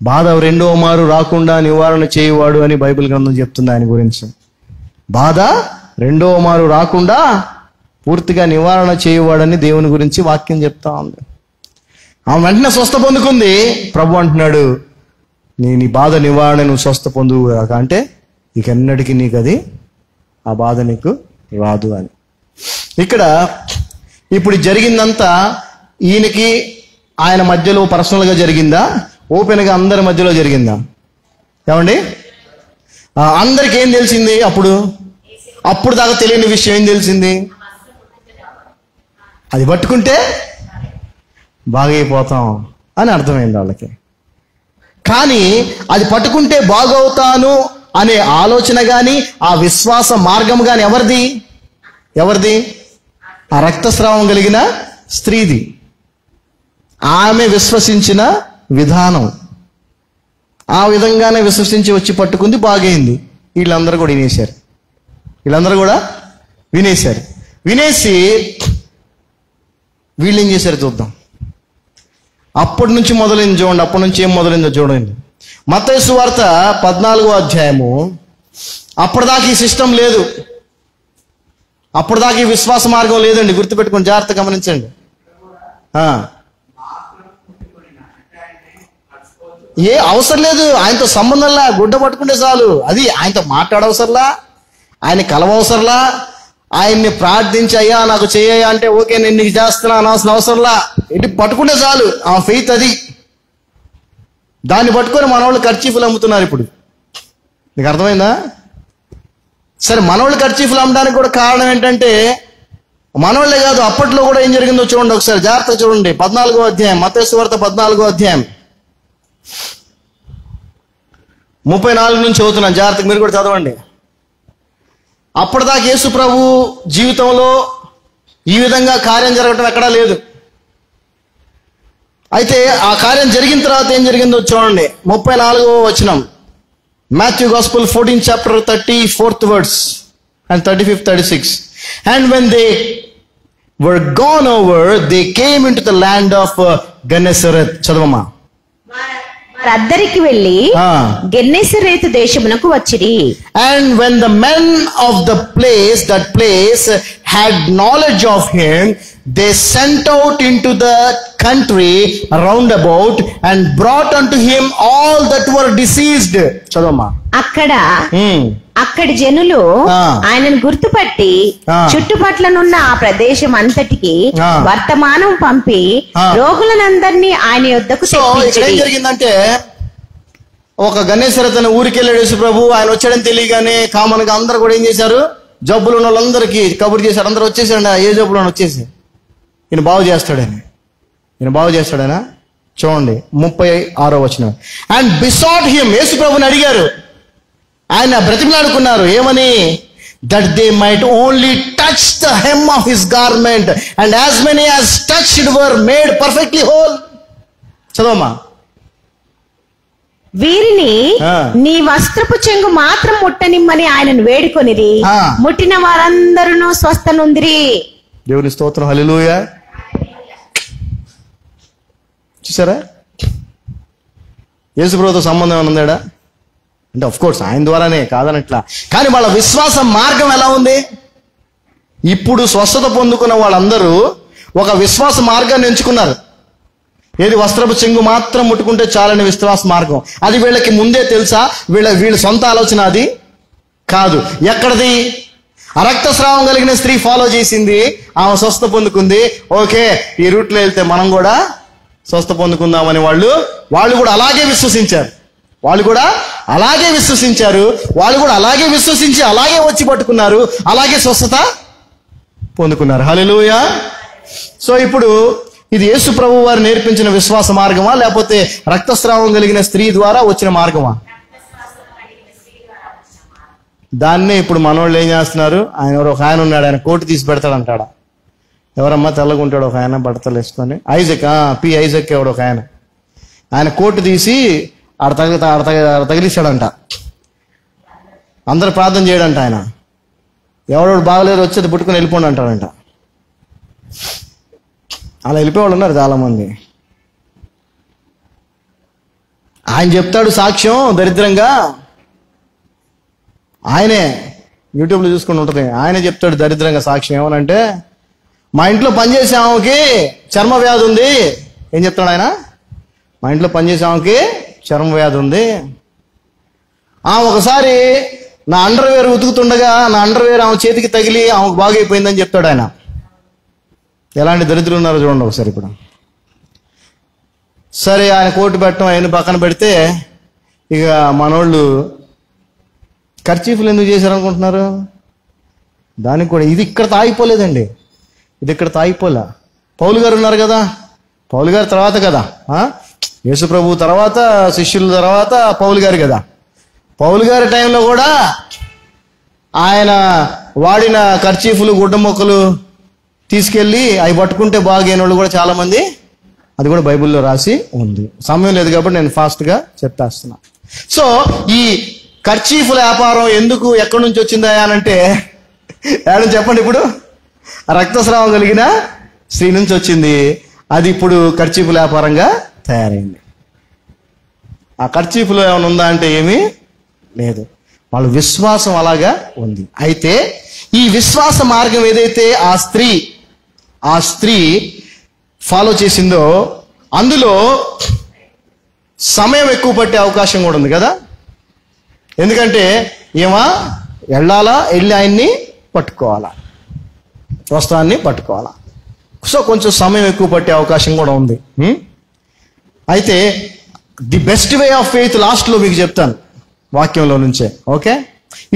బాధ రెండో మారు రాకుండా నివారణ చేయవాడు అని బైబిల్ గ్రంథం చెప్తుంది ఆయన గురించి. బాధ రెండో మారు రాకుండా పూర్తిగా నివారణ చేయవాడని దేవుని గురించి వాక్యం చెప్తా ఉంది. ఆమె వెంటనే స్వస్థ పొందుకుంది. ప్రభు అంటున్నాడు, నీ బాధ నివారణ, నువ్వు స్వస్థ పొందుగాక. అంటే ఎన్నటికీ నీకు అది, ఆ బాధ నీకు రాదు అని. ఇక్కడ ఇప్పుడు జరిగిందంతా ఈయనకి ఆయన మధ్యలో పర్సనల్గా జరిగిందా, ఓపెన్గా అందరి మధ్యలో జరిగిందా? ఏమండి, అందరికి ఏం తెలిసింది? అప్పుడు దాకా తెలియని విషయం ఏం తెలిసింది? అది పట్టుకుంటే బాగైపోతాం అని అర్థమైంది వాళ్ళకి. కానీ అది పట్టుకుంటే బాగవుతాను అనే ఆలోచన కానీ, ఆ విశ్వాస మార్గం కానీ ఎవరిది? ఆ రక్తస్రావం కలిగిన స్త్రీది. ఆమె విశ్వసించిన విధానం, ఆ విధంగానే విశ్వసించి వచ్చి పట్టుకుంది, బాగైంది. వీళ్ళందరూ కూడా వినేసి వీళ్ళు ఏం చేశారు చూద్దాం. అప్పటి నుంచి మొదలైంది చూడండి. అప్పటి నుంచి ఏం మొదలైందో చూడండి. మత్తయి సువార్త 14వ అధ్యాయము. అప్పటిదాకా ఈ సిస్టమ్ లేదు, అప్పటిదాకా ఈ విశ్వాస మార్గం లేదండి. గుర్తుపెట్టుకొని జాగ్రత్త గమనించండి. ఏ అవసరం లేదు, ఆయనతో సంబంధంలా, గుడ్డ పట్టుకుంటే చాలు. అది ఆయనతో మాట్లాడవసరలా, ఆయన కలవవసరలా, ఆయన్ని ప్రార్థించి అయ్యా నాకు చేయ అంటే ఓకే నేను నీకు చేస్తున్నా అనాల్సిన అవసరంలా. ఇటు పట్టుకుంటే చాలు. ఆ ఫెయిత్ అది. దాన్ని పట్టుకొని మనవాళ్ళు కర్చీఫ్లు అమ్ముతున్నారు ఇప్పుడు. నీకు అర్థమైందా? సరే, మనవాళ్ళు కర్చీఫ్లు అమ్మడానికి కూడా కారణం ఏంటంటే, మనవాళ్ళే కాదు, అప్పట్లో కూడా ఏం జరిగిందో చూడండి ఒకసారి, జాగ్రత్తగా చూడండి. 14వ అధ్యాయం, మత్తయి సువార్త 14వ అధ్యాయం 34 నుంచి చదువుతున్నాను, జాగ్రత్తగా మీరు కూడా చదవండి. అప్పటిదాకా యేసు ప్రభు జీవితంలో ఈ విధంగా కార్యం జరగటం ఎక్కడా లేదు. అయితే ఆ కార్యం జరిగిన తర్వాత ఏం జరిగిందో చూడండి. 34వ వచనం, Matthew Gospel 14th chapter 34th verse and 35th 36. And when they were gone over, they came into the land of Gennesaret. చదవమ్మా. వారద్దరికి వెళ్లి గెన్నెసరేతు దేశమునకు వచ్చిరి. And when the men of that place had knowledge of him, they sent out into the country round about and brought unto him all that were diseased. చదవమ్మా. అక్కడి జనులు ఆయనను గుర్తుపట్టి చుట్టుపట్లనున్న ఆ ప్రదేశం అంతటికి వర్తమానం పంపి రోగులనందరినీ ఆయన యొద్దకు తెప్పించిరి. ఏం జరిగిందంటే, ఒక గణేశరత్ అనే ఊరికి వెళ్ళాడు యేసు ప్రభు. ఆయన వచ్చాడని తెలియగానే కామన్ గా అందరు కూడా ఏం చేశారు, జబ్బులు ఉన్న వాళ్ళందరికీ కబురు చేశారు. అందరూ వచ్చేసాడు, ఏ జబ్బులు వచ్చేసి ఈయన బాగు చేస్తాడైనా. చూడండి 36వ వచనం. అండ్ బిసాట్ హిమ్, యేసు ప్రభుని అడిగారు, ఆయన బ్రతిమలాడుకున్నారు. ఏమని? That they might only touch the hem of his garment and as many as touched were made perfectly whole. చదవమ్మా. వీరిని నీ వస్త్రపు చెంగు మాత్రం ముట్టనిమ్మని ఆయనను వేడుకొనిరి. ముట్టిన వారందరూ స్వస్థనుందిరి. దేవుని స్తోత్రం. హల్లెలూయా. చూసారా, యేసు ప్రభుతో సంబంధం ఏమైనా ఉందాడా అంటే ఆఫ్ కోర్స్ ఆయన ద్వారానే, కాదనట్లా. కానీ వాళ్ళ విశ్వాస మార్గం ఎలా ఉంది? ఇప్పుడు స్వస్థత పొందుకున్న వాళ్ళందరూ ఒక విశ్వాస మార్గాన్ని ఎంచుకున్నారు. ఏది? వస్త్రపు చెంగు మాత్రం ముట్టుకుంటే చాలని విశ్వాస మార్గం. అది వీళ్ళకి ముందే తెలుసా? వీళ్ళ సొంత ఆలోచన అది కాదు. ఎక్కడది? రక్తస్రావం కలిగిన స్త్రీ ఫాలో చేసింది, ఆమె స్వస్థ పొందుకుంది. ఓకే, ఈ రూట్లో వెళ్తే మనం కూడా స్వస్థ పొందుకుందామని వాళ్ళు కూడా అలాగే విశ్వసించారు. వాళ్ళు కూడా అలాగే విశ్వసించి అలాగే వచ్చి పట్టుకున్నారు, అలాగే స్వస్థత పొందుకున్నారు. హల్లెలూయా. సో ఇప్పుడు ఇది యేసు ప్రభు వారు నేర్పించిన విశ్వాస మార్గమా, లేకపోతే రక్తస్రావం కలిగిన స్త్రీ ద్వారా వచ్చిన మార్గమా? దాన్నే ఇప్పుడు మనోళ్ళు ఏం చేస్తున్నారు, ఒక ఆయన ఉన్నాడు, ఆయన కోటు తీసి పెడతాడంటాడా. ఎవరమ్మా తెల్లగుంటాడు ఒక ఆయన, బట్టలు వేసుకొని, ఐజక్, ఐజక్ ఎవడు ఒక ఆయన కోటు తీసి ఆడ తగిలిస్తాడంట. అందరు ప్రార్థన చేయడంట. ఆయన ఎవడోడు బాగలేదు వచ్చేది పుట్టుకుని వెళ్ళిపోండి అంటాడంట. అలా వెళ్ళిపోయేవాళ్ళు ఉన్నారు చాలా మంది. ఆయన చెప్తాడు సాక్ష్యం దరిద్రంగా, ఆయనే యూట్యూబ్లో చూసుకుని ఉంటుంది. ఆయనే చెప్తాడు దరిద్రంగా సాక్ష్యం. ఏమనంటే, మా ఇంట్లో పనిచేసే ఆమెకి చర్మ వ్యాధి ఉంది. ఏం చెప్తాడు ఆయన? మా ఇంట్లో పనిచేసే ఆమెకి చర్మ వ్యాధి ఉంది. ఒకసారి నా అండర్వేర్ ఉతుకుతుండగా నా అండర్వేర్ ఆమె చేతికి తగిలి ఆమెకు బాగైపోయిందని చెప్తాడు ఆయన. ఎలాంటి దరిద్రులు ఉన్నారో చూడండి ఒకసారి. ఇప్పుడు సరే, ఆయన కోటు పెట్టడం ఆయన పక్కన పెడితే, ఇక మనోళ్ళు ఖర్చీఫ్లు ఎందుకు చేశారనుకుంటున్నారు? దానికి కూడా ఇది ఇక్కడ తాగిపోలేదండి. పౌలు గారు ఉన్నారు కదా, పౌలు గారు తర్వాత కదా, యేసు ప్రభు తర్వాత, శిష్యుల తర్వాత పౌలు గారు కదా. పౌలు గారి టైంలో కూడా ఆయన వాడిన ఖర్చీఫ్లు, గుడ్డ మొక్కలు తీసుకెళ్ళి అవి పట్టుకుంటే బాగైన వాళ్ళు కూడా చాలా మంది, అది కూడా బైబిల్లో రాసి ఉంది. సమయం లేదు కాబట్టి నేను ఫాస్ట్గా చెప్పేస్తున్నా. సో ఈ ఖర్చీఫుల వ్యాపారం ఎందుకు, ఎక్కడి నుంచి వచ్చిందా అనంటే, ఏమని చెప్పండి. ఇప్పుడు రక్తస్రావం కలిగిన స్త్రీ నుంచి వచ్చింది. అది ఇప్పుడు ఖర్చీఫుల వ్యాపారంగా తయారైంది. ఆ ఖర్చీఫులో ఏమైనా ఉందా అంటే ఏమీ లేదు. వాళ్ళ విశ్వాసం అలాగా ఉంది. అయితే ఈ విశ్వాస మార్గం ఏదైతే ఆ స్త్రీ ఫాలో చేసిందో, అందులో సమయం ఎక్కువ పట్టే అవకాశం కూడా ఉంది కదా. ఎందుకంటే వెళ్ళి ఆయన్ని పట్టుకోవాలా, వస్త్రాన్ని పట్టుకోవాలా. సో కొంచెం సమయం ఎక్కువ పట్టే అవకాశం కూడా ఉంది. అయితే the best way of faith లాస్ట్లో మీకు చెప్తాను వాక్యంలో నుంచే. ఓకే,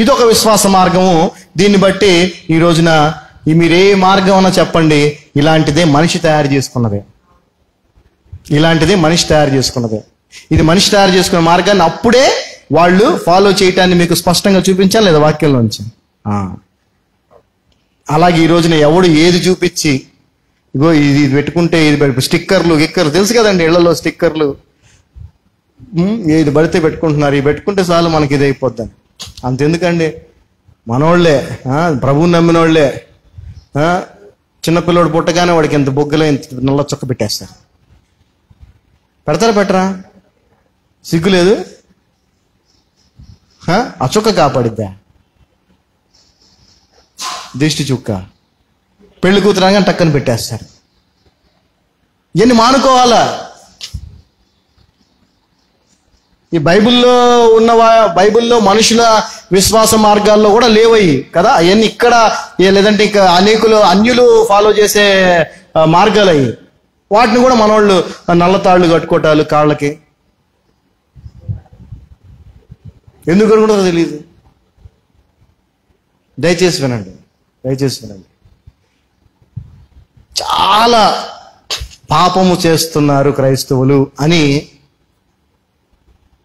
ఇదొక విశ్వాస మార్గము. దీన్ని బట్టి ఈ రోజున మీరే మార్గం అన్నా చెప్పండి, ఇలాంటిదే మనిషి తయారు చేసుకున్నదే. ఇది మనిషి తయారు చేసుకున్న మార్గాన్ని అప్పుడే వాళ్ళు ఫాలో చేయటాన్ని మీకు స్పష్టంగా చూపించాలి లేదా వాక్యంలోంచి. అలాగే ఈ రోజున ఎవడు ఏది చూపించి, ఇగో ఇది పెట్టుకుంటే ఇది స్టిక్కర్లు తెలుసు కదండి, ఇళ్లలో స్టిక్కర్లు ఏది పడితే పెట్టుకుంటున్నారు. ఇవి పెట్టుకుంటే చాలు మనకి ఇది అయిపోద్దని. అంతెందుకండి, మనోళ్లే ప్రభువుని నమ్మిన వాళ్ళే చిన్నపిల్లడు పుట్టగానే వాడికి ఎంత బొగ్గలో ఎంత నల్ల చొక్క పెట్టేస్తారు. పెడతారా పెట్టరా? సిగ్గు లేదు? ఆ చుక్క కాపాడిద్దా? దిష్టి చుక్క. పెళ్లి కూతురాగా టక్కని పెట్టేస్తారు. ఎన్ని మానుకోవాలా? ఈ బైబిల్లో మనుషుల విశ్వాస మార్గాల్లో కూడా లేవయి కదా అవన్నీ. ఇక్కడ లేదంటే ఇక అన్యులు ఫాలో చేసే మార్గాలు అయ్యి, వాటిని కూడా మనోళ్ళు నల్లతాళ్ళు కట్టుకోవటాలు కాళ్ళకి. ఎందుకు కట్టుకుంటారో తెలియదు. దయచేసి వినండి. చాలా పాపము చేస్తున్నారు క్రైస్తవులు అని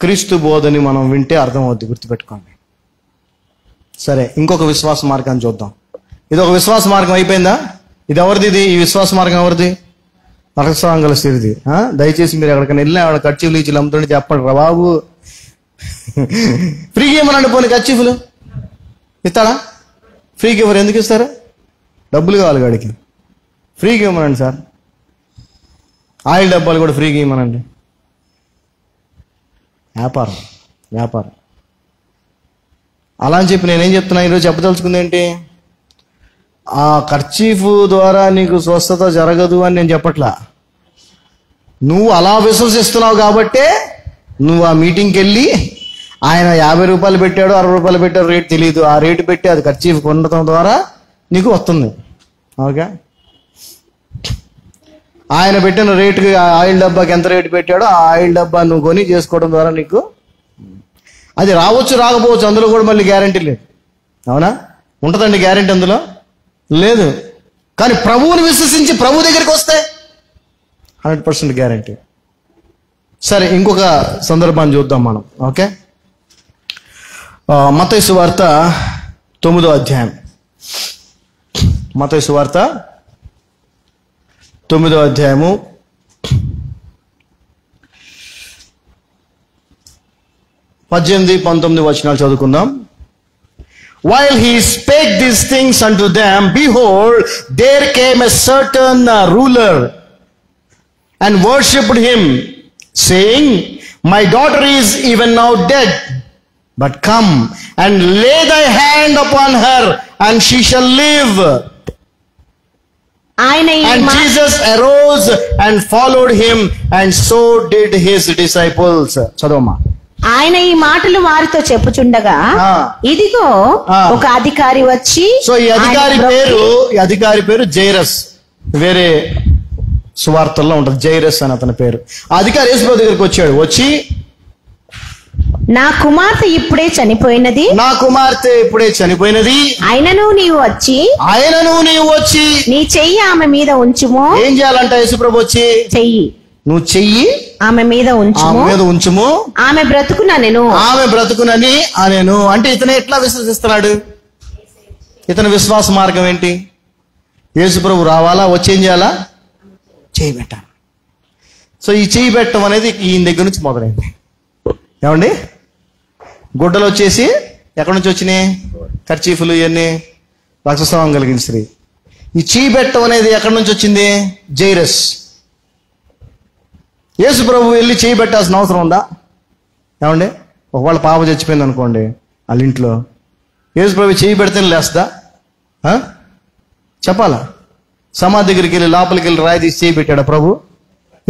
క్రీస్తు బోధని మనం వింటే అర్థమవుద్ది, గుర్తుపెట్టుకోండి. సరే, ఇంకొక విశ్వాస మార్గాన్ని చూద్దాం. ఇది ఒక విశ్వాస మార్గం అయిపోయిందా? ఇది ఎవరిది? ఈ విశ్వాస మార్గం ఎవరిది? రక్తస్రావం సిరిది. దయచేసి మీరు ఎక్కడికైనా వెళ్ళినా ఆవిడ కర్చీఫ్లు ఇచ్చి అమ్ముతుంటే చెప్పండి రా బాబు, ఫ్రీగా ఇవ్వమనండి. పోనీ కర్చీఫ్లు ఇస్తాడా? ఫ్రీగా ఇవ్వరు. ఎందుకు ఇస్తారు? డబ్బులు కావాలి గాడికి. ఫ్రీగా ఇవ్వమనండి సార్. ఆయిల్ డబ్బాలు కూడా ఫ్రీగా ఇవ్వమనండి. వ్యాపారం అలా అని చెప్పి నేనేం చెప్తున్నా ఈరోజు చెప్పదలుచుకుంది ఏంటి? ఆ కర్చీఫ్ ద్వారా నీకు స్వస్థత జరగదు అని నేను చెప్పట్లా. నువ్వు అలా విశ్వసిస్తున్నావు కాబట్టే నువ్వు ఆ మీటింగ్కి వెళ్ళి ఆయన 50 రూపాయలు పెట్టాడు, 60 రూపాయలు పెట్టాడు, రేట్ తెలియదు. ఆ రేటు పెట్టి అది కర్చీఫ్ కొనడం ద్వారా నీకు వస్తుంది. ఓకే, ఆయన పెట్టిన రేటుకి ఆయిల్ డబ్బాకి ఎంత రేటు పెట్టాడో ఆ ఆయిల్ డబ్బా నువ్వు కొని చేసుకోవడం ద్వారా నీకు అది రావచ్చు, రాకపోవచ్చు. అందులో కూడా మళ్ళీ గ్యారంటీ లేదు. అవునా? ఉంటుందండి గ్యారంటీ? అందులో లేదు. కానీ ప్రభువుని విశ్వసించి ప్రభు దగ్గరికి వస్తే 100% గ్యారంటీ. సరే, ఇంకొక సందర్భాన్ని చూద్దాం మనం. ఓకే, మత్తయి సువార్త 9వ అధ్యాయం. మత్తయి సువార్త 9వ అధ్యాయము 18-19 వచనాలు చదువుకుందాం. While he spake these things unto them, behold, there came a certain ruler and worshipped him, saying, My daughter is even now dead, but come and lay thy hand upon her, and she shall live. And Jesus arose and followed him, and so did his disciples. చదవమ్మా. ఆయన ఈ మాటలు వారితో చెప్పుచుండగా ఇదిగో ఒక అధికారి వచ్చి, so ఈ అధికారి పేరు జైరస్. వేరే సువార్తల్లో ఉంటుంది జైరస్ అని అతని పేరు. ఆ అధికారి యేసుప్రభు దగ్గరికి వచ్చి, నా కుమార్తె ఇప్పుడే చనిపోయినది, ఆయనను నీవు వచ్చి నీ చెయ్యి ఆమె మీద ఉంచుము. ఏం చేయాలంట యేసుప్రభు వచ్చి? నువ్వు చెయ్యి ఆమె మీద ఉంచుము, ఆమె బ్రతుకునని అనేను. అంటే ఇతను ఎట్లా విశ్వసిస్తున్నాడు? ఇతని విశ్వాస మార్గం ఏంటి? యేసుప్రభు రావాలా, వచ్చి ఏం చేయాలా? చెయ్యి పెట్టాలి. సో ఈ చెయ్యి పెట్టడం అనేది ఈయన దగ్గర నుంచి మొదలైంది. ఏమండి? గుడ్డలు వచ్చేసి ఎక్కడి నుంచి వచ్చినాయి? కర్చీఫ్లు, ఇవన్నీ రక్తస్రావం కలిగిన స్త్రీ. ఈ చెయ్యి పెట్టడం అనేది ఎక్కడి నుంచి వచ్చింది? జైరస్. యేసు ప్రభు వెళ్ళి చేయి పెట్టాల్సిన అవసరం ఉందా? ఏమండి? ఒకవేళ పాప చచ్చిపోయింది అనుకోండి వాళ్ళ ఇంట్లో, యేసు ప్రభు చేయి పెడితేనే లేస్తా? చెప్పాలా? సమాధి దగ్గరికి వెళ్ళి లోపలికి వెళ్ళి రాయి తీసి చేయి పెట్టాడా ప్రభు?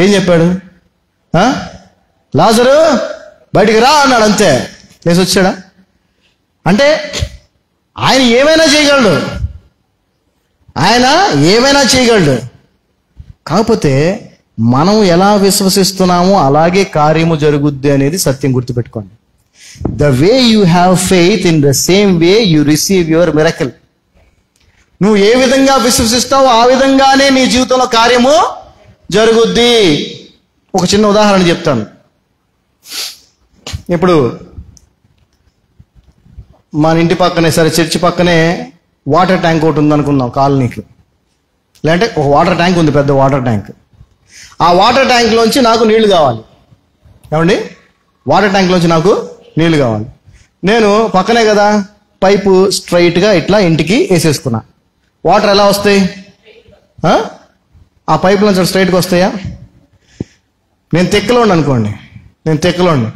ఏం చెప్పాడు? లాజరు బయటికి రా అన్నాడు, అంతే. లేసి వచ్చాడా? అంటే ఆయన ఏమైనా చేయగలడు. కాకపోతే మనం ఎలా విశ్వసిస్తున్నామో అలాగే కార్యము జరుగుద్ది అనేది సత్యం, గుర్తుపెట్టుకోండి. The way you have faith, in the same way you receive your miracle. నువ్వు ఏ విధంగా విశ్వసిస్తావో ఆ విధంగానే నీ జీవితంలో కార్యము జరుగుద్ది. ఒక చిన్న ఉదాహరణ చెప్తాను. ఇప్పుడు మన ఇంటి పక్కనే, సరే చర్చి పక్కనే వాటర్ ట్యాంక్ ఒకటి ఉంది అనుకుందాం కాలనీకి. లేదంటే ఒక వాటర్ ట్యాంక్ ఉంది, పెద్ద వాటర్ ట్యాంక్. ఆ వాటర్ ట్యాంక్లోంచి నాకు నీళ్లు కావాలి. ఏమండి? వాటర్ ట్యాంక్లోంచి నాకు నీళ్లు కావాలి. నేను పక్కనే కదా పైపు స్ట్రైట్గా ఇట్లా ఇంటికి వేసేసుకున్నా. వాటర్ ఎలా వస్తాయి? ఆ పైపుల నుంచి స్ట్రైట్గా వస్తాయా? నేను తెక్కలోండి అనుకోండి, నేను తెక్కలోండి,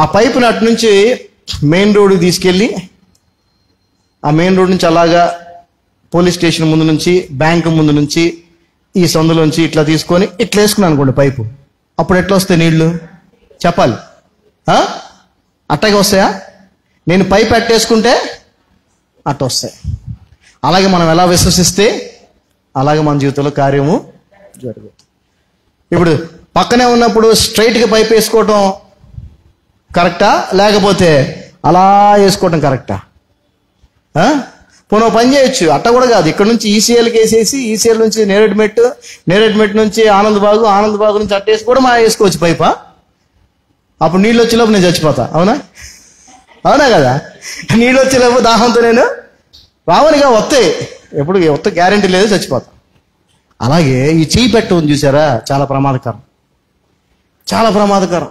ఆ పైపుని అటు నుంచి మెయిన్ రోడ్డుకి తీసుకెళ్ళి ఆ మెయిన్ రోడ్ నుంచి అలాగా పోలీస్ స్టేషన్ ముందు నుంచి, బ్యాంకు ముందు నుంచి, ఈ సందులోంచి ఇట్లా తీసుకొని ఇట్లా వేసుకున్నాను అనుకోండి పైపు, అప్పుడు ఎట్లా వస్తాయి నీళ్లు? చెప్పాలి. అట్టగా వస్తాయా? నేను పైపు అట్టేసుకుంటే అట్ట వస్తాయి. అలాగే మనం ఎలా విశ్వసిస్తే అలాగే మన జీవితంలో కార్యము జరుగుతుంది. ఇప్పుడు పక్కనే ఉన్నప్పుడు స్ట్రైట్గా పైపు వేసుకోవటం కరెక్టా, లేకపోతే అలా వేసుకోవటం కరెక్టా? పోనీ పని చేయొచ్చు, అట్ట కూడా కాదు, ఇక్కడ నుంచి ఈసీఎల్కి వేసేసి ఈసీఎల్ నుంచి నేరేడ్మెట్ నుంచి ఆనంద్ బాగు నుంచి అట్టేసి కూడా మా వేసుకోవచ్చు పైపా. అప్పుడు నీళ్ళు వచ్చేలోపు నేను చచ్చిపోతా. అవునా కదా? నీళ్ళు వచ్చేలోపు దాహంతో నేను రావనిగా వస్తాయి, ఎప్పుడు వస్తే గ్యారంటీ లేదు, చచ్చిపోతా. అలాగే ఈ చెయ్యి పెట్ట ఉంది చూసారా, చాలా ప్రమాదకరం, చాలా ప్రమాదకరం.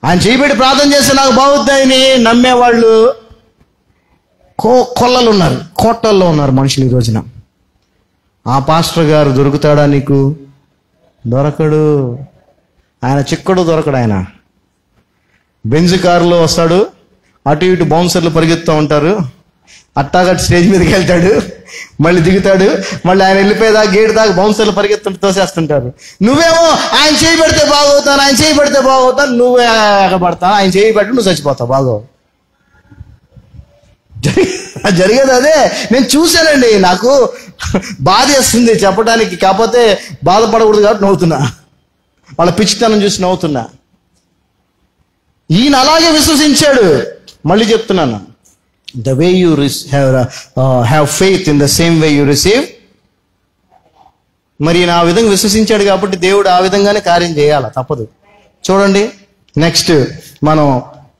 ఆయన చెయ్యి పెట్టి ప్రార్థన చేస్తే నాకు బాగుతాయని నమ్మేవాళ్ళు కొల్లలు ఉన్నారు, కోటల్లో ఉన్నారు మనుషులు ఈ రోజున. ఆ పాస్టర్ గారు దొరుకుతాడా నీకు? దొరకడు. ఆయన చిక్కడు దొరకడు. ఆయన బెంజ్ కారులో వస్తాడు, అటు ఇటు బౌన్సర్లు పరిగెత్తుతూ ఉంటారు, అట్టాగా స్టేజ్ మీదకి వెళ్తాడు, మళ్ళీ దిగుతాడు, మళ్ళీ ఆయన వెళ్ళిపోయేదాకా గేట్ దాకా బౌన్సర్లు పరిగెత్తుంటే తోసేస్తుంటారు. నువ్వేమో ఆయన చేయి పెడితే బాగవుతాను, ఆయన చేయి పెడితే బాగవుతాను, నువ్వే ఎగబడతాను, ఆయన చేయి పెట్టి నువ్వు చచ్చిపోతావు. బాగోవు. జరిగేది అదే. నేను చూశానండి, నాకు బాధ వేస్తుంది చెప్పడానికి, కాకపోతే బాధపడకూడదు కాబట్టి నవ్వుతున్నా, వాళ్ళ పిచ్చితనం చూసి నవ్వుతున్నా. ఈయన అలాగే విశ్వసించాడు. మళ్ళీ చెప్తున్నాను, the way you have faith in the same way you receive. మరి ఈయన ఆ విధంగా విశ్వసించాడు కాబట్టి దేవుడు ఆ విధంగానే కార్యం చేయాల, తప్పదు. చూడండి, నెక్స్ట్ మనం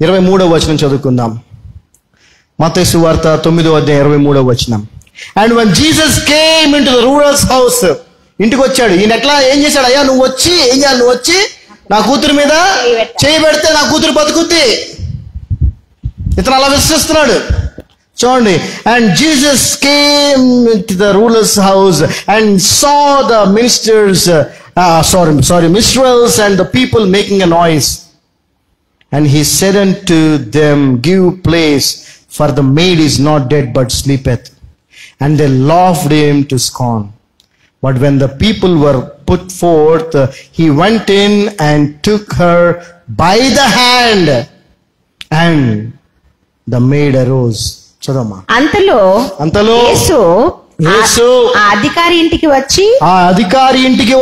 23వ వచనం చదువుకుందాం. మత్తయి సువార్త 9వ అధ్యాయం 23వ వచనం. And when Jesus came into the ruler's house, ఇంటికి వచ్చాడు. ఈయన ఎట్లా ఏం చేశాడు? అయ్యా నువ్వు వచ్చి ఏం చేయాలి? నువ్వు వచ్చి నా కూతురు మీద చేయి పెడితే నా కూతురు బతుకుద్ది. ఇతను అలా విశ్వసిస్తున్నాడు. చూడండి, and Jesus came into the ruler's house and saw the minstrels and the people making a noise. And he said unto them, give place, for the maid is not dead but sleepeth. And they laughed him to scorn. But when the people were put forth, he went in and took her by the hand, and the maid arose. చదవమ్మా. అంతలో యేసు ఆ అధికారి ఇంటికి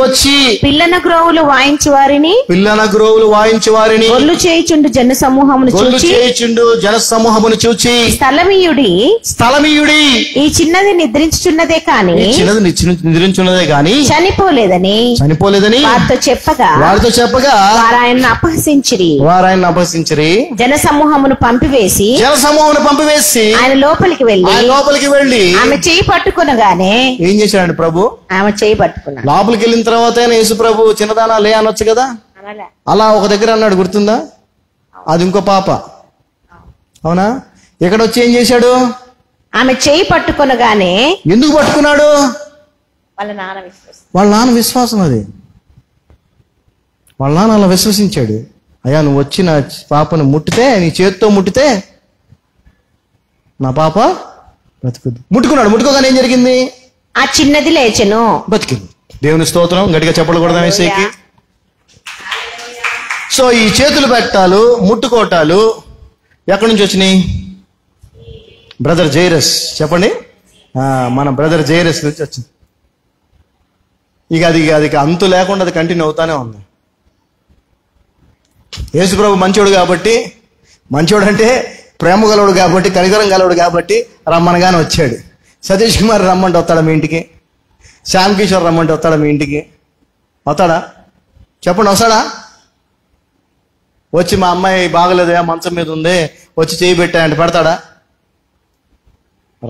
వచ్చి పిల్లన గ్రోవులు వాయించు వారిని ఒళ్ళు చేయుచుండు జన సమూహమును చూచి స్థలమీయుడి ఈ చిన్నది నిద్రించుచున్నదే కాని చనిపోలేదని వారితో చెప్పగా వారు ఆయనను అపహసించిరి. జన సమూహమును పంపివేసి ఆయన లోపలికి వెళ్ళి ఆమె చేయి పట్టుకునగానే ఏం చేశాడు ప్రభు? ఆమె చేయి పట్టుకున్నాడు. లోపలికి వెళ్ళిన తర్వాత యేసు ప్రభు చిన్నదానా లే అనొచ్చు కదా, అలా ఒక దగ్గర అన్నాడు, గుర్తుందా? అది ఇంకో పాప, అవునా? ఇక్కడ వచ్చి ఏం చేశాడు? ఆమె చేయి పట్టుకునగానే. ఎందుకు పట్టుకున్నాడు? వాళ్ళ నాన్న విశ్వాసం. అది వాళ్ళ నాన్న అలా విశ్వసించాడు. అయ్యా నువ్వు వచ్చి నా పాపను ముట్టితే, నీ చేతితో ముట్టితే నా పాప బతుకుద్ది. ముట్టుకోగానే ఏం జరిగింది? ఆ చిన్నది లేచెను, బతికింది. దేవుని స్తోత్రం. గట్టిగా చెప్పలు కొడదాం యేసుకి. సో ఈ చేతులు పెట్టాలు, ముట్టుకోటాలు ఎక్కడి నుంచి వచ్చినాయి? బ్రదర్ జైరస్, చెప్పండి. మన బ్రదర్ జైరస్ నుంచి వచ్చింది. ఇక అది అంతు లేకుండా అది కంటిన్యూ అవుతానే ఉంది. యేసు ప్రభు మంచోడు కాబట్టి, మంచోడు అంటే ప్రేమ గలవుడు కాబట్టి, కనికరం గలవుడు కాబట్టి రమ్మనగానే వచ్చాడు. సతీష్ కుమార్ రమ్మంటే వస్తాడా మీ ఇంటికి? శ్యామ్ కిషోర్ రమ్మంటే వస్తాడా మీ ఇంటికి? వస్తాడా? చెప్పండి, వస్తాడా? వచ్చి మా అమ్మాయి బాగలేదా, మంచం మీద ఉంది, వచ్చి చేయి పెట్టాయంటే పెడతాడా?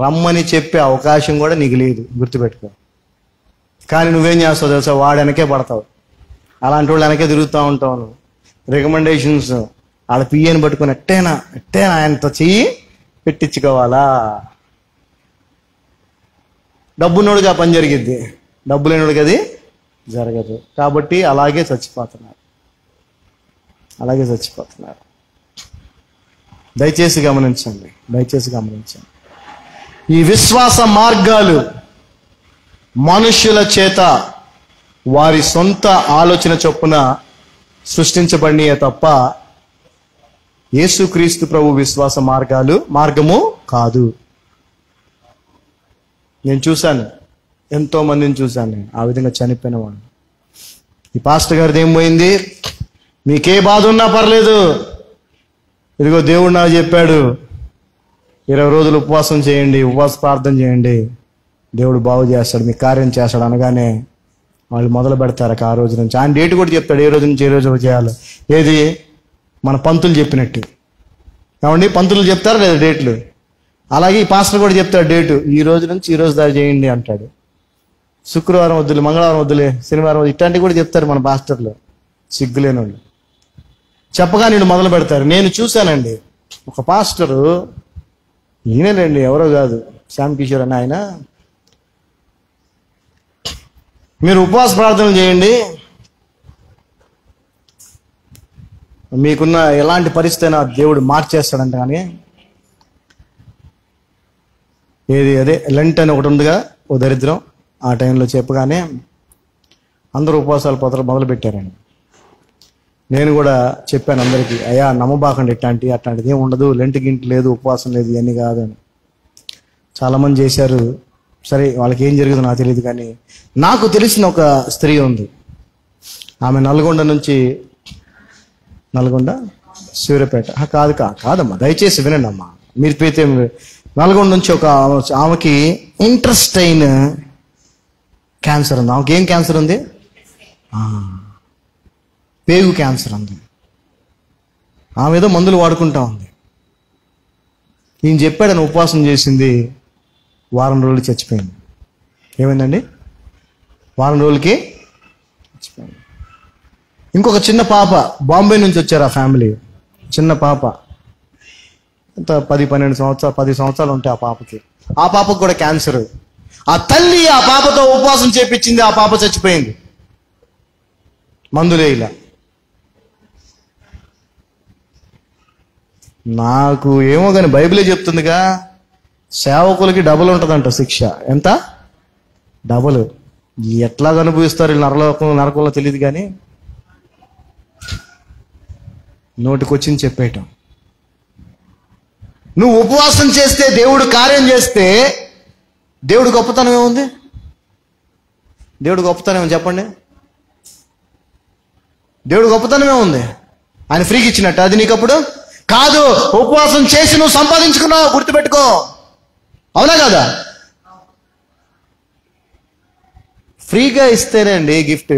రమ్మని చెప్పే అవకాశం కూడా నీకు లేదు, గుర్తుపెట్టుకో. కానీ నువ్వేం చేస్తావు తెలుసా? వాడు వెనకే పడతావు. అలాంటి వాళ్ళు వెనకే తిరుగుతూ ఉంటావు. నువ్వు రికమెండేషన్స్ ఆడ పియ్యని పట్టుకుని ఎట్టేనా ఆయనతో చెయ్యి పెట్టించుకోవాలా? డబ్బున్నోడుగా పని జరిగిద్ది, డబ్బు లేనివాడికి అది జరగదు. కాబట్టి అలాగే చచ్చిపోతున్నారు. దయచేసి గమనించండి. ఈ విశ్వాస మార్గాలు మనుష్యుల చేత వారి సొంత ఆలోచన చొప్పున సృష్టించబడినయే తప్ప యేసుక్రీస్తు ప్రభు విశ్వాస మార్గము కాదు. నేను చూశాను, ఎంతో మందిని చూశాను ఆ విధంగా చనిపోయిన వాళ్ళు. ఈ పాస్టర్ గారిది ఏం పోయింది? మీకే బాధ ఉన్నా పర్లేదు, ఇదిగో దేవుడు నాకు చెప్పాడు 20 రోజులు ఉపవాసం చేయండి, ఉపవాస ప్రార్థన చేయండి, దేవుడు బాగు చేస్తాడు, మీ కార్యం చేస్తాడు అనగానే వాళ్ళు మొదలు పెడతారు. ఆ రోజు నుంచి ఆయన డేట్ కూడా చెప్తాడు, ఏ రోజు నుంచి ఏ రోజు చేయాలి. ఏది మన పంతులు చెప్పినట్టు. ఏమండి, పంతులు చెప్తారు లేదా డేట్లు? అలాగే ఈ పాస్టర్ కూడా చెప్తాడు డేటు, ఈ రోజు నుంచి ఈ రోజు దాకా చేయండి అంటాడు. శుక్రవారం వద్దులే, మంగళవారం వద్దులే, శనివారం వద్దు, ఇట్లాంటివి కూడా చెప్తారు మన పాస్టర్లు. సిగ్గులేని వాళ్ళు చెప్పగా నేను మొదలు పెడతారు. నేను చూశానండి ఒక పాస్టరు, ఈయనలేండి ఎవరో కాదు, శ్యామ్ కిషోర్ అని ఆయన, మీరు ఉపవాస ప్రార్థనలు చేయండి, మీకున్న ఎలాంటి పరిస్థితి అయినా దేవుడు మార్చేస్తాడంట. కానీ అదే లెంట్ అని ఒకటి ఉందిగా, ఓ దరిద్రం, ఆ టైంలో చెప్పగానే అందరూ ఉపవాసాలు మొదలు పెట్టారండి. నేను కూడా చెప్పాను అందరికీ, అయ్యా నమ్మబాకండి, అట్లాంటిది ఏమి ఉండదు, లెంట్ గింటి లేదు, ఉపవాసం లేదు, ఇవన్నీ కాదని. చాలామంది చేశారు. సరే, వాళ్ళకి ఏం జరుగుతుందో నాకు తెలియదు. కానీ నాకు తెలిసిన ఒక స్త్రీ ఉంది. ఆమె నల్గొండ సూర్యాపేట కాదమ్మా, దయచేసి వినండి అమ్మా, మీరు పోతే నల్గొండ నుంచి ఒక ఆమెకి ఇంట్రెస్ట్ అయిన క్యాన్సర్ ఉంది. ఆమెకి ఏం క్యాన్సర్ ఉంది? పేగు క్యాన్సర్ ఉంది. ఆమె ఏదో మందులు వాడుకుంటా ఉంది. ఈయన చెప్పాడని ఉపవాసం చేసింది, వారం రోజులు చచ్చిపోయింది. ఏమైందండి? వారం రోజులకి చచ్చిపోయింది. ఇంకొక చిన్న పాప బాంబే నుంచి వచ్చారు ఆ ఫ్యామిలీ, చిన్న పాప, ఎంత 10-12 సంవత్సరాలు 10 సంవత్సరాలు ఉంటాయి ఆ పాపకి. ఆ పాపకు కూడా క్యాన్సర్. ఆ తల్లి ఆ పాపతో ఉపవాసం చేపించింది, ఆ పాప చచ్చిపోయింది. మందులే ఇలా. నాకు ఏమో కానీ బైబిలే చెప్తుందిగా, సేవకులకి డబుల్ ఉంటుందంట శిక్ష. ఎంత? డబుల్. ఎట్లా అనుభవిస్తారు వీళ్ళు నరకంలో తెలియదు. కానీ నోటికొచ్చింది చెప్పేయటం. నువ్వు ఉపవాసం చేస్తే, దేవుడు కార్యం చేస్తే, దేవుడు గొప్పతనం ఏముంది? దేవుడు గొప్పతనం ఏమో చెప్పండి. దేవుడు గొప్పతనం ఏముంది? ఆయన ఫ్రీకి ఇచ్చినట్టు అది నీకప్పుడు కాదు. ఉపవాసం చేసి నువ్వు సంపాదించుకున్నావు, గుర్తుపెట్టుకో. అవునా కదా? ఫ్రీగా ఇస్తేనే అండి గిఫ్ట్.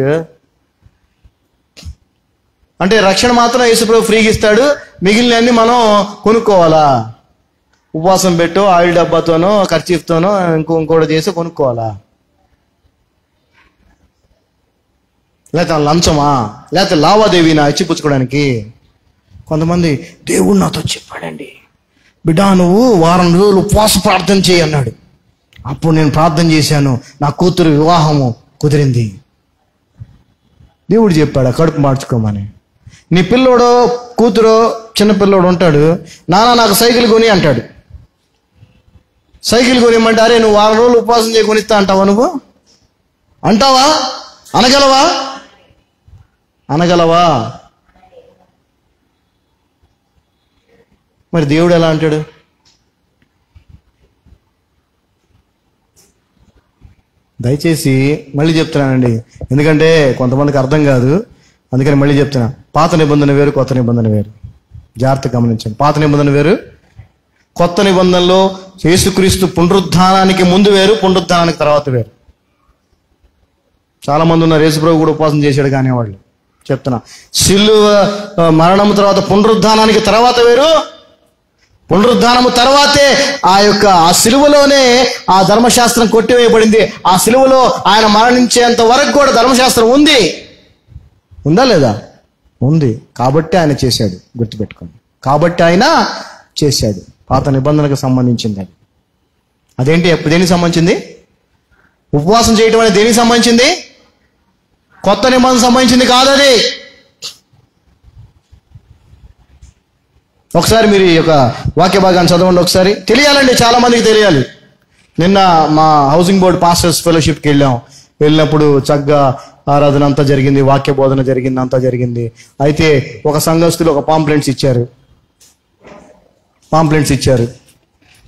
అంటే రక్షణ మాత్రం యేసుప్రభు ఫ్రీగా ఇస్తాడు, మిగిలినవన్నీ మనం కొనుక్కోవాలా? ఉపవాసం పెట్టో, ఆయిల్ డబ్బాతోనో, ఖర్చీఫ్తోనో, ఇంకోటి చేసి కొనుక్కోవాలా? లేకపోతే లంచమా, లేకపోతే లావాదేవీనా ఇచ్చిపుచ్చుకోవడానికి? కొంతమంది, దేవుడు నాతో చెప్పాడండి, బిడ్డా నువ్వు వారం రోజులు ఉపవాస ప్రార్థన చేయి అన్నాడు. అప్పుడు నేను ప్రార్థన చేశాను, నా కూతురు వివాహము కుదిరింది. దేవుడు చెప్పాడు కడుపు మార్చుకోమని. నీ పిల్లోడో కూతురో చిన్న పిల్లోడు ఉంటాడు, నాన్న నాకు సైకిల్ కొని అంటాడు. సైకిల్ కొనిమంటే, అరే నువ్వు వారం రోజులు ఉపవాసం చేయి కొనిస్తా అంటావా? నువ్వు అంటావా? అనగలవా? మరి దేవుడు ఎలా అంటాడు? దయచేసి మళ్ళీ చెప్తున్నానండి, ఎందుకంటే కొంతమందికి అర్థం కాదు, అందుకని మళ్ళీ చెప్తున్నా. పాత నిబంధన వేరు, కొత్త నిబంధన వేరు. జాగ్రత్తగా గమనించండి. పాత నిబంధన వేరు, కొత్త నిబంధనలో యేసుక్రీస్తు పునరుద్ధానానికి ముందు వేరు, పునరుద్ధానానికి తర్వాత వేరు. చాలా మంది ఉన్నారు, యేసుప్రభు కూడా ఉపవాసం చేశాడు కానీ వాళ్ళు. చెప్తున్నా, సిలువ మరణం తర్వాత పునరుద్ధానానికి తర్వాత వేరు, పునరుద్ధానము తర్వాతే ఆ సిలువలోనే ఆ ధర్మశాస్త్రం కొట్టివేయబడింది. ఆ సిలువలో ఆయన మరణించేంత వరకు కూడా ధర్మశాస్త్రం ఉంది. ఉందా లేదా? ఉంది. కాబట్టి ఆయన చేశాడు, గుర్తుపెట్టుకోండి. కాబట్టి ఆయన చేశాడు. పాత నిబంధనకు సంబంధించింది అది. అదేంటి? దేనికి సంబంధించింది? ఉపవాసం చేయటం అనేది దేనికి సంబంధించింది? కొత్త నిబంధనకు సంబంధించింది కాదు అది. ఒకసారి మీరు ఈ యొక్క వాక్య భాగాన్ని చదవండి ఒకసారి. తెలియాలండి, చాలా మందికి తెలియాలి. నిన్న మా హౌసింగ్ బోర్డ్ పాస్టర్స్ ఫెలోషిప్కి వెళ్ళినప్పుడు చక్కగా ఆరాధన అంతా జరిగింది, వాక్య బోధన జరిగింది, అంతా జరిగింది. అయితే ఒక సంఘస్థులు ఒక పాంప్లెంట్స్ ఇచ్చారు,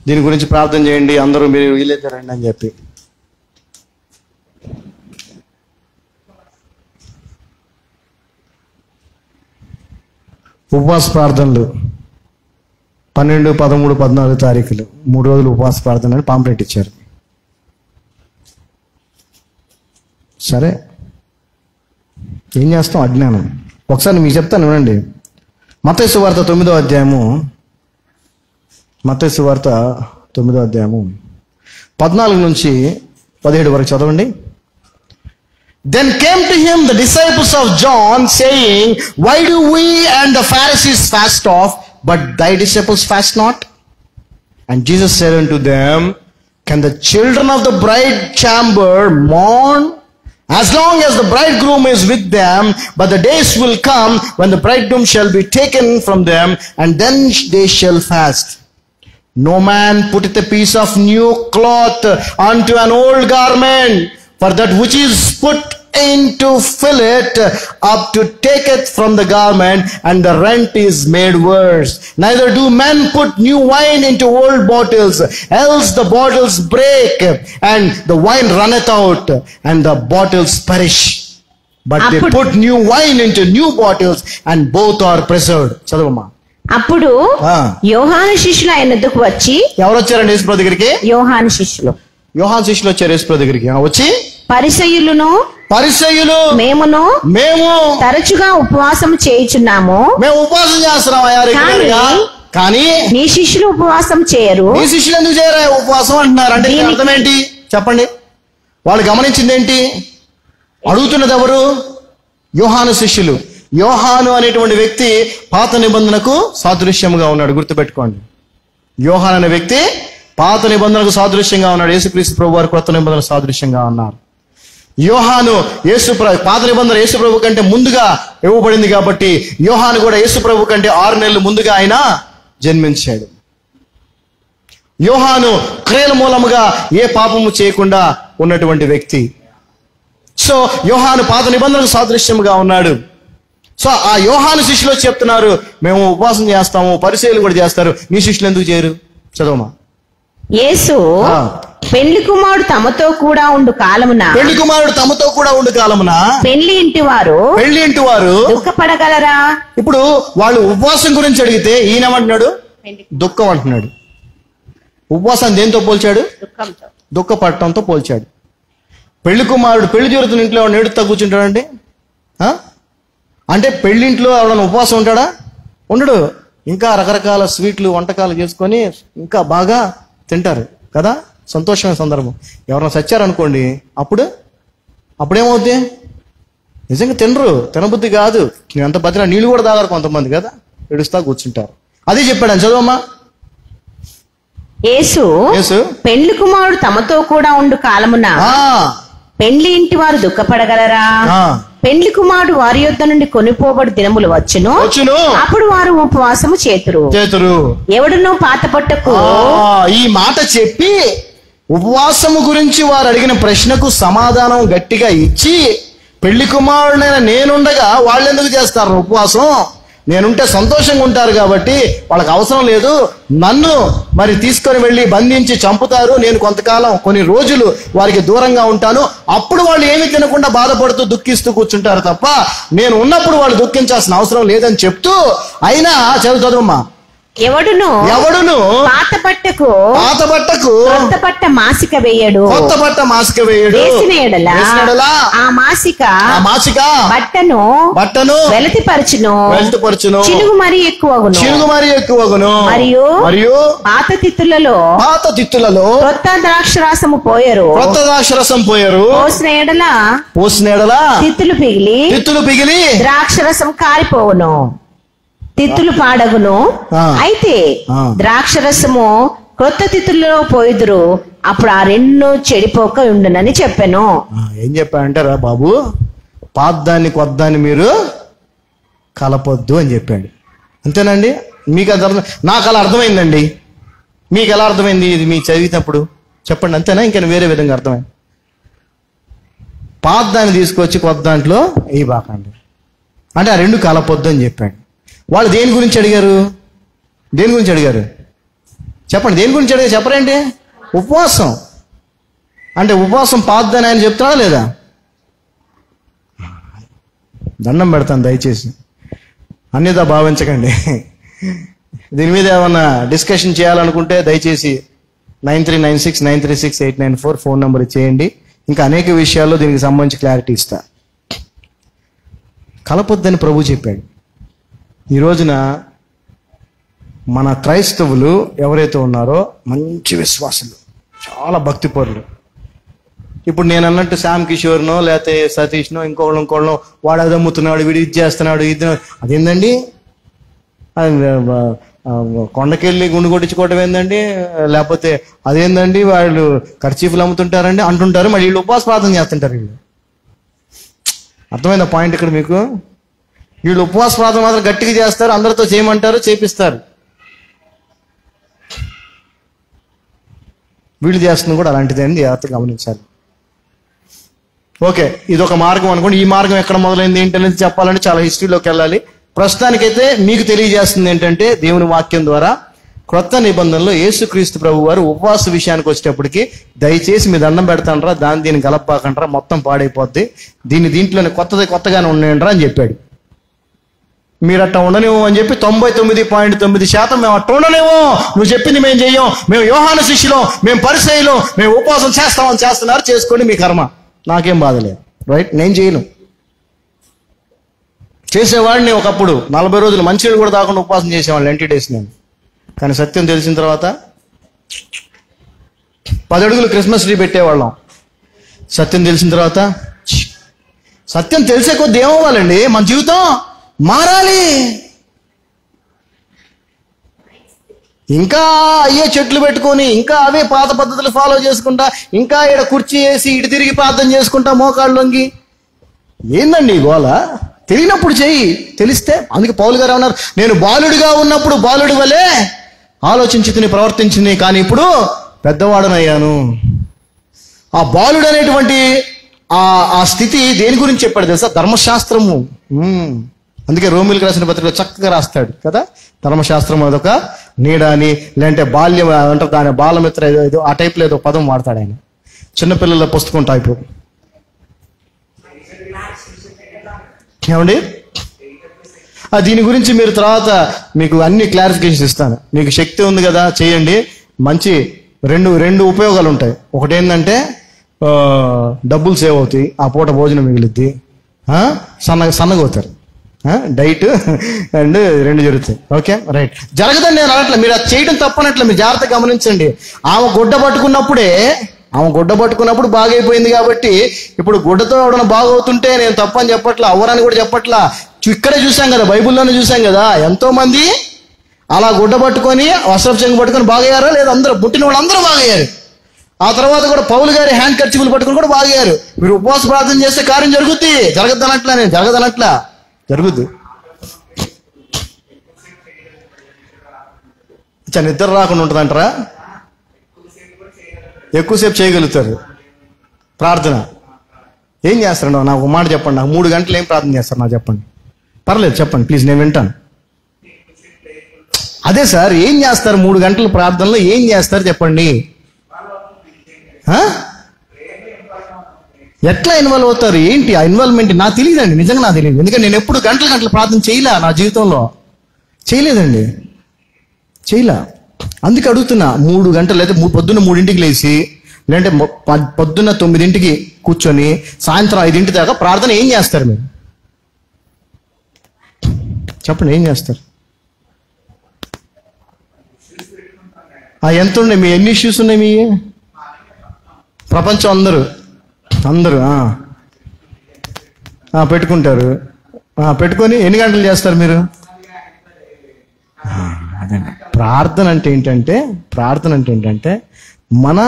దీని గురించి ప్రార్థన చేయండి, అందరూ మీరు వీలైతే రండి అని చెప్పి. ఉపవాస ప్రార్థనలు 12, 13, 14 తారీఖులు 3 రోజులు ఉపవాస ప్రార్థన అని పాంప్లెట్ ఇచ్చారు. సరే, ఏం చేస్తాం? అజ్ఞానం. ఒకసారి మీకు చెప్తాను వినండి. మత్తయి సువార్త 9వ అధ్యాయము 14 నుంచి 17 వరకు చదవండి. Then came to him the disciples of John, saying, Why do we and the Pharisees fast oft, but thy disciples fast not? And Jesus said unto them, Can the children of the bride chamber mourn as long as the bridegroom is with them? But the days will come when the bridegroom shall be taken from them, and then they shall fast. No man putteth a piece of new cloth unto an old garment, for that which is put into fill it up to take it from the garment, and the rent is made worse. Neither do men put new wine into old bottles, else the bottles break, and the wine runneth out, and the bottles perish. But they put new wine into new bottles, and both are preserved. చదవమ్మా. అప్పుడు యోహాను శిష్యులు ఆయన వద్దకు వచ్చి, ఎవరు వచ్చారండి యేసుప్రభు దగ్గరికి? యోహాను శిష్యులు వచ్చారు యేసుప్రభు దగ్గరికి. వచ్చి, పరిసయ్యులు మేము తరచుగా ఉపవాసం చేయుచున్నాము, మేము ఉపవాసం చేస్తున్నాం, కానీ నీ శిష్యులు ఉపవాసం చేయరు. నీ శిష్యులు ఎందుకు చేయరా ఉపవాసం అంటున్నారు? అంటే అర్థం ఏంటి చెప్పండి? వాళ్ళు గమనించింది ఏంటి? అడుగుతున్నది ఎవరు? యోహాను శిష్యులు. యోహాను అనేటువంటి వ్యక్తి పాత నిబంధనకు సాదృశ్యంగా ఉన్నాడు. గుర్తుపెట్టుకోండి, యోహాను అనే వ్యక్తి పాత నిబంధనకు సాదృశ్యంగా ఉన్నాడు. యేసుక్రీస్తు ప్రభు వారు కొత్త నిబంధన సాదృశ్యంగా ఉన్నారు. యోహాను పాత నిబంధన యేసుప్రభు కంటే ముందుగా ఇవ్వబడింది కాబట్టి యోహాను కూడా యేసుప్రభు కంటే 6 నెలలు ముందుగా ఆయన జన్మించాడు. యోహాను క్రియల మూలముగా ఏ పాపము చేయకుండా ఉన్నటువంటి వ్యక్తి. సో యోహాను పాత నిబంధనకు సాదృశ్యంగా ఉన్నాడు. సో ఆ యోహాను శిష్యులు చెప్తున్నారు, మేము ఉపవాసం చేస్తాము, పరిచర్యలు కూడా చేస్తారు, నీ శిష్యులు ఎందుకు చేయరు? చదవమా. యేసు పెళ్లి కుమారుడు తమతో కూడా ఉండు కాలమున పెళ్లి ఇంటి వారు దుఃఖపడగలరా? ఇప్పుడు వాళ్ళు ఉపవాసం గురించి అడిగితే ఈయనేమంటున్నాడు? దుఃఖం అంటున్నాడు. ఉపవాసాన్ని దేంతో పోల్చాడు? దుఃఖపడటంతో పోల్చాడు. పెళ్లి కుమారుడు పెళ్లి జరుగుతున్న ఇంట్లో ఎవరైనా ఏడుస్తా కూర్చుంటాడండి? అంటే పెళ్లింట్లో ఎవరైనా ఉపవాసం ఉంటాడా? ఉండడు. ఇంకా రకరకాల స్వీట్లు వంటకాలు చేసుకొని ఇంకా బాగా తింటారు కదా, సంతోషమైన సందర్భం. ఎవరైనా చచ్చారనుకోండి, అప్పుడేమవుద్ది? నిజంగా తినబుద్ధి కాదు. ఎంత బతినా నీళ్ళు కూడా తాగారు కొంతమంది కదా, ఏడుస్తా కూర్చుంటారు. అదే చెప్పాడు అని చదవమ్మా. యేసు పెళ్లి కుమారుడు తమతో కూడా ఉండు కాలమున పెళ్లి ఇంటి వారు దుఃఖపడగలరా? పెళ్లి కుమారుడు వారి యొద్ద నుండి కొనిపోబడు దినములు వచ్చును, అప్పుడు వారు ఉపవాసము చేతురు. ఎవడునో పాత పట్టకు. ఈ మాట చెప్పి ఉపవాసము గురించి వారు అడిగిన ప్రశ్నకు సమాధానం గట్టిగా ఇచ్చి, పెళ్లి కుమారుడైన నేనుండగా వాళ్ళు ఎందుకు చేస్తారు ఉపవాసం? నేనుంటే సంతోషంగా ఉంటారు కాబట్టి వాళ్ళకి అవసరం లేదు, నన్ను మరి తీసుకొని వెళ్ళి బంధించి చంపుతారు, నేను కొంతకాలం కొన్ని రోజులు వారికి దూరంగా ఉంటాను, అప్పుడు వాళ్ళు ఏమి తినకుండా బాధపడుతూ దుఃఖిస్తూ కూర్చుంటారు తప్ప నేను ఉన్నప్పుడు వాళ్ళు దుఃఖించాల్సిన అవసరం లేదని చెప్తూ, అయినా చదువుమ్మా, ఎవడును పాత పట్టకు కొత్త పట్ట మాసిక వేయడు, వేసిన ఎడల ఆ మాసిక బట్టను వెలతిపరచును, చినుగు మరి ఎక్కువగును. మరియు పాత తిత్తులలో కొత్త ద్రాక్షరసము పోయరు, పోసిన ఎడల తిత్తులు పిగిలి ద్రాక్షరసం కారిపోవును, తిత్తులు పాడగును. అయితే ద్రాక్షరసము క్రొత్త తిత్తులలో పోయిదురు, అప్పుడు ఆ రెండు చెడిపోక ఉండునని చెప్పాను. ఏం చెప్పాడంటారా బాబు, పాద్దాన్ని కొద్దాన్ని మీరు కలపొద్దు అని చెప్పాడు. అంతేనండి? మీకు అది అర్థం, నాకు అలా అర్థమైందండి. మీకు ఎలా అర్థమైంది ఇది మీకు చదివినప్పుడు చెప్పండి? అంతేనా, ఇంకా వేరే విధంగా అర్థమైంది? పాద్దాన్ని తీసుకొచ్చి కొత్త దాంట్లో ఈ బాకండి అంటే ఆ రెండు కలపొద్దు అని చెప్పాడు. వాళ్ళు దేని గురించి అడిగారు? దేని గురించి అడిగారు చెప్పండి? దేని గురించి అడిగారు చెప్పరేంటి? ఉపవాసం. అంటే ఉపవాసం పాద్దని ఆయన చెప్తాడా లేదా? దండం పెడతాను, దయచేసి అన్యదా భావించకండి. దీని మీద ఏమన్నా డిస్కషన్ చేయాలనుకుంటే దయచేసి 9396936894 ఫోన్ నెంబర్ చేయండి. ఇంకా అనేక విషయాల్లో దీనికి సంబంధించి క్లారిటీ ఇస్తా. కలపొద్దని ప్రభు చెప్పాడు. ఈ రోజున మన క్రైస్తవులు ఎవరైతే ఉన్నారో మంచి విశ్వాసులు, చాలా భక్తిపరులు. ఇప్పుడు నేను అన్నట్టు శ్యామ్ కిషోర్నో లేకపోతే సతీష్నో ఇంకోళ్ళనో వాడు అది అమ్ముతున్నాడు, వీడు ఇది చేస్తున్నాడు, ఇది అదేందండి? కొండకెళ్ళి గుండు కొట్టించుకోవటం ఏందండి? లేకపోతే అదేందండి వాళ్ళు కర్చీఫ్లు అమ్ముతుంటారండి అంటుంటారు. మరి వీళ్ళు ఉపవాస ప్రార్థన చేస్తుంటారు. వీళ్ళు అర్థమైందా పాయింట్ ఇక్కడ మీకు? వీళ్ళు ఉపవాస ప్రార్థన మాత్రం గట్టిగా చేస్తారు, అందరితో చేయమంటారు, చేపిస్తారు. వీళ్ళు చేస్తుంది కూడా అలాంటిదే అండి, జాగ్రత్తగా గమనించాలి. ఓకే, ఇది ఒక మార్గం అనుకోండి. ఈ మార్గం ఎక్కడ మొదలైంది ఏంటనేది చెప్పాలంటే చాలా హిస్టరీలోకి వెళ్ళాలి. ప్రస్తుతానికైతే మీకు తెలియజేస్తుంది ఏంటంటే దేవుని వాక్యం ద్వారా క్రొత్త నిబంధనలో యేసుక్రీస్తు ప్రభు వారు ఉపవాస విషయానికి వచ్చేటప్పటికి దయచేసి మీ దండం పెడతానరా, దీన్ని గలపాకంటారా, మొత్తం పాడైపోద్ది, దీంట్లోనే కొత్తగానే ఉన్నాయండ్రా అని చెప్పాడు. మీరు అట్లా ఉండనేమో అని చెప్పి 99.9% మేము అట్లా ఉండలేమో, నువ్వు చెప్పింది మేము చెయ్యం, మేము యోహాను శిష్యులం, మేము పరిసయ్యులం, మేము ఉపవాసం చేస్తామని చేస్తున్నారు, చేసుకోండి మీ కర్మ, నాకేం బాధలేదు. రైట్, నేను చేయను. చేసేవాడిని ఒకప్పుడు 40 రోజులు మంచినీళ్ళు కూడా తాకుండా ఉపవాసం చేసేవాళ్ళు 90 days నేను. కానీ సత్యం తెలిసిన తర్వాత 10 అడుగులు క్రిస్మస్ ట్రీ పెట్టేవాళ్ళం. సత్యం తెలిసిన తర్వాత సత్యం తెలిసే కొద్ది ఏమవ్వాలండి? మన జీవితం మారాలి. ఇంకా అయ్యే చెట్లు పెట్టుకొని, ఇంకా అవే పాత పద్ధతులు ఫాలో చేసుకుంటా, ఇంకా ఇక్కడ కుర్చీ వేసి ఇటు తిరిగి ప్రార్థన చేసుకుంటా మోకాళ్ళొంగి, ఏందండి ఈ గోల? తెలియనప్పుడు చెయ్యి, తెలిస్తే. అందుకే పౌలు గారు అన్నారు, నేను బాలుడిగా ఉన్నప్పుడు బాలుడి వలె ఆలోచించి ప్రవర్తించింది, కానీ ఇప్పుడు పెద్దవాడనయ్యాను. ఆ బాలుడు అనేటువంటి ఆ స్థితి దేని గురించి చెప్పాడు తెలుసా? ధర్మశాస్త్రము. అందుకే రోమిలకు రాసిన పత్రికలో చక్కగా రాస్తాడు కదా, ధర్మశాస్త్రం అదొక నీడ అని, లేదంటే బాల్యం అంటారు దాని బాలమిత్ర ఏదో ఆ టైప్లో ఏదో పదం వాడతాడు ఆయన. చిన్నపిల్లల పుస్తకం టైపు. ఏమండి, దీని గురించి మీరు తర్వాత మీకు అన్ని క్లారిఫికేషన్స్ ఇస్తాను. మీకు శక్తి ఉంది కదా, చేయండి. మంచి రెండు ఉపయోగాలు ఉంటాయి. ఒకటి ఏంటంటే డబ్బులు సేవ్ అవుతాయి, ఆ పూట భోజనం మిగిలిద్ది, సన్నగా అవుతారు, డైట్ అండ్ 2 జరుగుతాయి. Okay, right. జరగదని నేను అనట్లే, మీరు అది చేయడం తప్పనట్లే, మీరు జాగ్రత్తగా గమనించండి. ఆమె గుడ్డ పట్టుకున్నప్పుడు బాగైపోయింది కాబట్టి ఇప్పుడు గుడ్డతో ఎవడన్నా బాగవుతుంటే నేను తప్పని చెప్పట్లా, అవ్వరని కూడా చెప్పట్లా. ఇక్కడే చూసాం కదా, బైబిల్లోనే చూసాం కదా, ఎంతో మంది అలా గుడ్డ పట్టుకొని వస్త్రపు చెంగు పట్టుకొని బాగయ్యారా లేదా? అందరూ పుట్టిన వాళ్ళు అందరూ బాగయ్యారు. ఆ తర్వాత కూడా పౌలు గారి హ్యాండ్ కర్చీఫ్లు పట్టుకుని కూడా బాగయ్యారు. మీరు ఉపవాస ప్రార్థన చేస్తే కార్యం జరుగుద్ది. జరగదనట్లా, నేను జరగదనట్లా, జరుగుద్ది. నిద్ర రాకుండా ఉంటుందంటారా? ఎక్కువసేపు చేయగలుగుతారు ప్రార్థన. ఏం చేస్తారు? నాకు ఒక మాట చెప్పండి, నాకు 3 గంటలు ఏం ప్రార్థన చేస్తారు నాకు చెప్పండి. పర్లేదు చెప్పండి ప్లీజ్, నేను వింటాను. అదే సార్, ఏం చేస్తారు 3 గంటల ప్రార్థనలో? ఏం చేస్తారు చెప్పండి? ఎట్లా ఇన్వాల్వ్ అవుతారు? ఏంటి ఆ ఇన్వాల్వ్మెంట్? నాకు తెలియదండి, నిజంగా నాకు తెలియదు. ఎందుకంటే నేను ఎప్పుడు గంటల ప్రార్థన చేయలే, నా జీవితంలో చేయలేదండి, చేయలే. అందుకే అడుగుతున్నా. 3 గంటలు అయితే పొద్దున్న 3ంటికి లేచి, లేదంటే పొద్దున్న 9ంటికి కూర్చొని సాయంత్రం 5ంటి దాకా ప్రార్థన ఏం చేస్తారు మీరు? చెప్పండి, ఏం చేస్తారు? ఎంత ఉన్నాయి మీ? ఎన్ని ఇష్యూస్ ఉన్నాయి మీ? ప్రపంచం అందరూ పెట్టుకుంటారు. పెట్టుకొని ఎన్ని గంటలు చేస్తారు మీరు? అదండి ప్రార్థన అంటే ఏంటంటే మన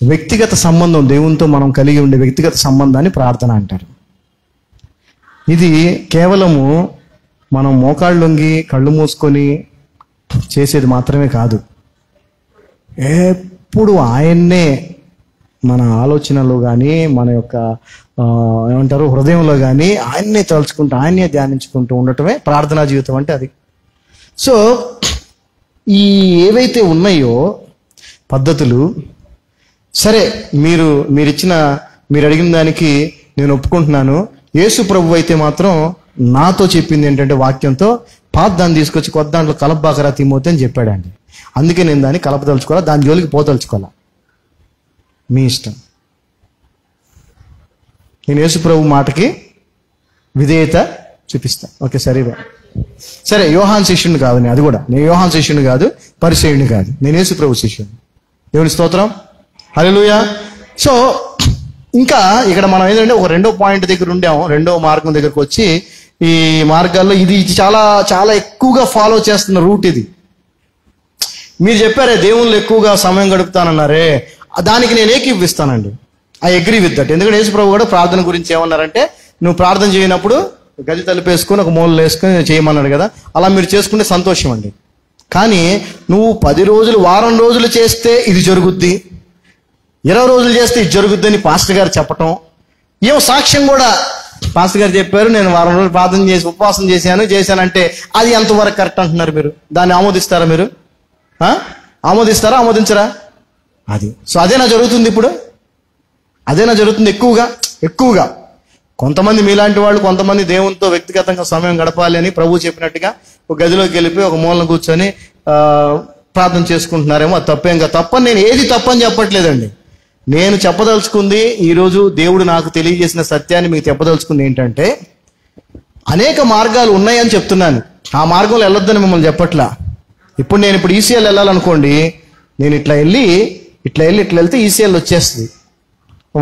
వ్యక్తిగత సంబంధం, దేవునితో మనం కలిగి ఉండే వ్యక్తిగత సంబంధాన్ని ప్రార్థన అంటారు. ఇది కేవలము మనం మోకాళ్ళు లొంగి కళ్ళు మూసుకొని చేసేది మాత్రమే కాదు. ఎప్పుడు ఆయన్నే మన ఆలోచనలో కానీ మన యొక్క ఏమంటారు హృదయంలో కానీ ఆయన్నే తలుచుకుంటూ ఆయన్నే ధ్యానించుకుంటూ ఉండటమే ప్రార్థనా జీవితం అంటే అది. సో ఈ ఏవైతే ఉన్నాయో పద్ధతులు, సరే మీరు అడిగిన దానికి నేను ఒప్పుకుంటున్నాను. యేసు ప్రభు అయితే మాత్రం నాతో చెప్పింది ఏంటంటే వాక్యంతో పాత దాన్ని తీసుకొచ్చి కొత్త దాంట్లో కలపబాకరా తిమోతి అని చెప్పాడండి. అందుకే నేను దాన్ని కలపదలుచుకోవాలా, దాని జోలికి పోదలుచుకోవాలా, మీ ఇష్టం. నేను యేసు ప్రభు మాటకి విధేయత చూపిస్తా. ఓకే సరే యోహాన్ శిష్యుని కాదు, అది కూడా నేను యోహాన్ శిష్యుని కాదు, పరిసయ్యుని కాదు, నేను యేసు ప్రభు శిష్యుని. దేవుని స్తోత్రం, హల్లెలూయా. సో ఇంకా ఇక్కడ మనం ఏంటంటే ఒక రెండో పాయింట్ దగ్గర ఉండాము, రెండో మార్గం దగ్గరకు వచ్చి ఈ మార్గాల్లో ఇది చాలా చాలా ఎక్కువగా ఫాలో చేస్తున్న రూట్ ఇది. మీరు చెప్పారే దేవుళ్ళు ఎక్కువగా సమయం గడుపుతానన్నారే, దానికి నేను ఏకీభవిస్తానండి. I agree with that. ఎందుకంటే యేసు ప్రభు కూడా ప్రార్థన గురించి ఏమన్నారంటే, నువ్వు ప్రార్థన చేయనప్పుడు గది తలుపేసుకొని ఒక మూలలో వేసుకొని చేయమన్నాడు కదా, అలా మీరు చేసుకుంటే సంతోషం అండి. కానీ నువ్వు 10 రోజులు వారం రోజులు చేస్తే ఇది జరుగుద్ది, 20 రోజులు చేస్తే ఇది జరుగుద్ది అని పాస్టర్ గారు చెప్పటం, ఏమో సాక్ష్యం కూడా పాస్టర్ గారు చెప్పారు, నేను వారం రోజులు ప్రార్థన చేసి ఉపవాసం చేశానంటే అది ఎంతవరకు కరెక్ట్ అంటున్నారు మీరు? దాన్ని ఆమోదిస్తారా మీరు? ఆమోదిస్తారా, ఆమోదించరా? అది సో అదేనా జరుగుతుంది ఇప్పుడు? అదేనా జరుగుతుంది ఎక్కువగా. కొంతమంది మీలాంటి వాళ్ళు, కొంతమంది దేవునితో వ్యక్తిగతంగా సమయం గడపాలి అని ప్రభు చెప్పినట్టుగా ఒక గదిలోకి వెళ్ళిపోయి ఒక మూలను కూర్చొని ప్రార్థన చేసుకుంటున్నారేమో. అది తప్పని నేను ఏది తప్పని చెప్పట్లేదండి. నేను చెప్పదలుచుకుంది, ఈరోజు దేవుడు నాకు తెలియజేసిన సత్యాన్ని మీకు చెప్పదలుచుకుంది ఏంటంటే, అనేక మార్గాలు ఉన్నాయని చెప్తున్నాను. ఆ మార్గంలో వెళ్ళొద్దని మిమ్మల్ని చెప్పట్లా. ఇప్పుడు నేను ఈసీఎల్ వెళ్ళాలనుకోండి, నేను ఇట్లా వెళ్తే ఈసీఎల్ వచ్చేస్తుంది.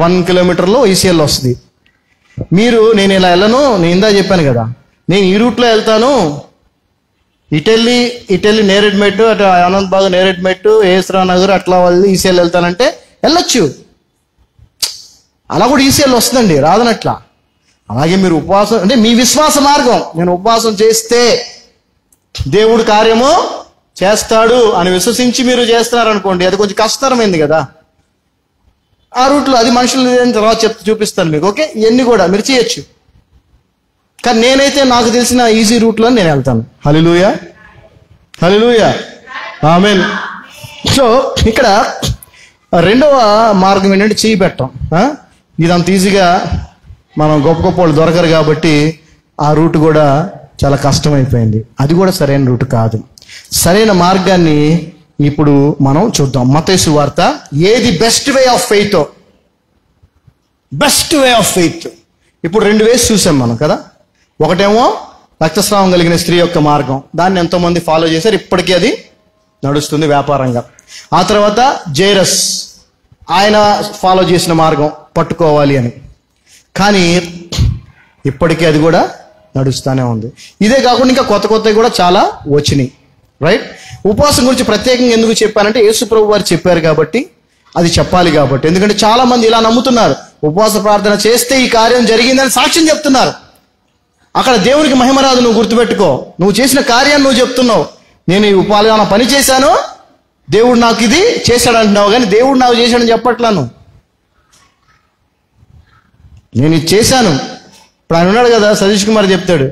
1 కిలోమీటర్లో ఈసీఎల్ వస్తుంది. నేను ఇలా వెళ్ళను, నేను ఇందా చెప్పాను కదా, నేను ఈ రూట్లో వెళ్తాను, ఇటెళ్ళి నేరెడ్మెట్టు, అటు అనంత్ బాగ్ నేరెడ్మెట్టు, ఏస్రా నగర్ అట్లా వాళ్ళు ఈసీఎల్ వెళ్తానంటే వెళ్ళొచ్చు. అలా కూడా ఈసీఎల్ వస్తుందండి, రాదనట్లా. అలాగే మీరు ఉపవాసం అంటే మీ విశ్వాస మార్గం, నేను ఉపవాసం చేస్తే దేవుడు కార్యము చేస్తాడు అని విశ్వసించి మీరు చేస్తున్నారనుకోండి, అది కొంచెం కష్టతరమైంది కదా. ఆ రూట్లో అది మనుషులు తర్వాత చూపిస్తాను మీకు. ఓకే, ఇవన్నీ కూడా మీరు చేయొచ్చు. కానీ నేనైతే నాకు తెలిసిన ఈజీ రూట్లో నేను వెళ్తాను. హల్లెలూయా, హల్లెలూయా, ఆమేన్. సో ఇక్కడ రెండవ మార్గం ఏంటంటే చేయి పెట్టడం. ఇదంత ఈజీగా మనం గొప్ప వాళ్ళు దొరకరు కాబట్టి ఆ రూట్ కూడా చాలా కష్టమైపోయింది. అది కూడా సరైన రూట్ కాదు. సరైన మార్గాన్ని ఇప్పుడు మనం చూద్దాం. మత్తయి సువార్త, ఏది best way of faith. Best way of faith ఇప్పుడు 2 వేస్ చూసాం మనం కదా. ఒకటేమో రక్తస్రావం కలిగిన స్త్రీ యొక్క మార్గం, దాన్ని ఎంతో మంది ఫాలో చేశారు, ఇప్పటికీ అది నడుస్తుంది వ్యాపారంగా. ఆ తర్వాత జైరస్, ఆయన ఫాలో చేసిన మార్గం పట్టుకోవాలి అని, కానీ ఇప్పటికీ అది కూడా నడుస్తూనే ఉంది. ఇదే కాకుండా ఇంకా కొత్తవి కూడా చాలా వచ్చినాయి. రైట్. ఉపవాసం గురించి ప్రత్యేకంగా ఎందుకు చెప్పానంటే, యేసు ప్రభు వారు చెప్పారు కాబట్టి అది చెప్పాలి కాబట్టి. ఎందుకంటే చాలా మంది ఇలా నమ్ముతున్నారు, ఉపవాస ప్రార్థన చేస్తే ఈ కార్యం జరిగిందని సాక్ష్యం చెప్తున్నారు. అక్కడ దేవునికి మహిమ రాదు. నువ్వు గుర్తుపెట్టుకో, నువ్వు చేసిన కార్యాన్ని నువ్వు చెప్తున్నావు. నేను ఈ ఉపాలన పని చేశాను, దేవుడు నాకు ఇది చేశాడు అంటున్నావు, కానీ దేవుడు నాకు చేశాడని చెప్పట్లను. నేను ఇది చేశాను. ఇప్పుడు ఆయన ఉన్నాడు కదా, సతీష్ కుమార్ చెప్తాడు,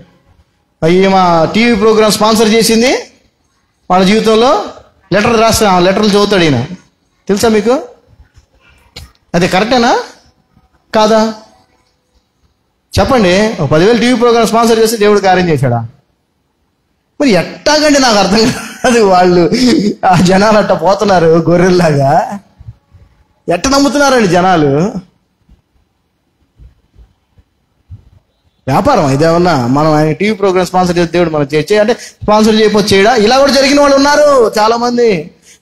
అయ్యి మా టీవీ ప్రోగ్రామ్ స్పాన్సర్ చేసింది, వాళ్ళ జీవితంలో లెటర్ రాస్తా, లెటర్లు చదువుతాడు ఈయన. తెలుసా మీకు? అది కరెక్టేనా కాదా చెప్పండి. 10,000 టీవీ ప్రోగ్రామ్ స్పాన్సర్ చేస్తే దేవుడు కార్యం చేశాడా? మరి ఎట్టాగండి, నాకు అర్థం కాదు. వాళ్ళు ఆ జనాలు అట్ట పోతున్నారు గొర్రెల్లాగా. ఎట్ట నమ్ముతున్నారండి జనాలు? వ్యాపారం ఇదేమన్నా? మనం ఆయన టీవీ ప్రోగ్రామ్ స్పాన్సర్ చేస్తే దేవుడు మనం చేయ అంటే స్పాన్సర్ చేయకపోతే చేయడా? ఇలా కూడా జరిగిన వాళ్ళు ఉన్నారు చాలా మంది.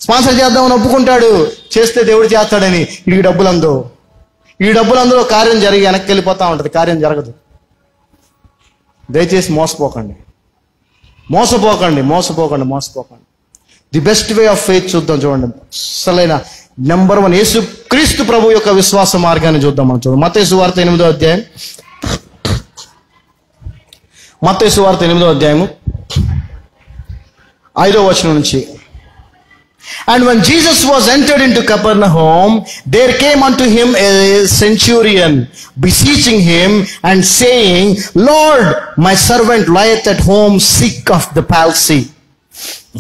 స్పాన్సర్ చేద్దామని ఒప్పుకుంటాడు, చేస్తే దేవుడు చేస్తాడని ఈ డబ్బులందరూ కార్యం జరిగి వెనక్కి వెళ్ళిపోతా ఉంటుంది, కార్యం జరగదు. దయచేసి మోసపోకండి. The best way of faith చూద్దాం. చూడండి, అసలైన నెంబర్ 1 యేసు క్రీస్తు ప్రభు యొక్క విశ్వాస మార్గాన్ని చూద్దాం. మనం చూద్దాం మత్తయి సువార్త 8వ అధ్యాయం. మత్తయి సువార్త 8వ అధ్యాయము 5వ వచనం నుంచి. And when Jesus was entered into Capernaum, there came unto him a centurion, beseeching him and saying, Lord, my servant lieth at home sick of the palsy,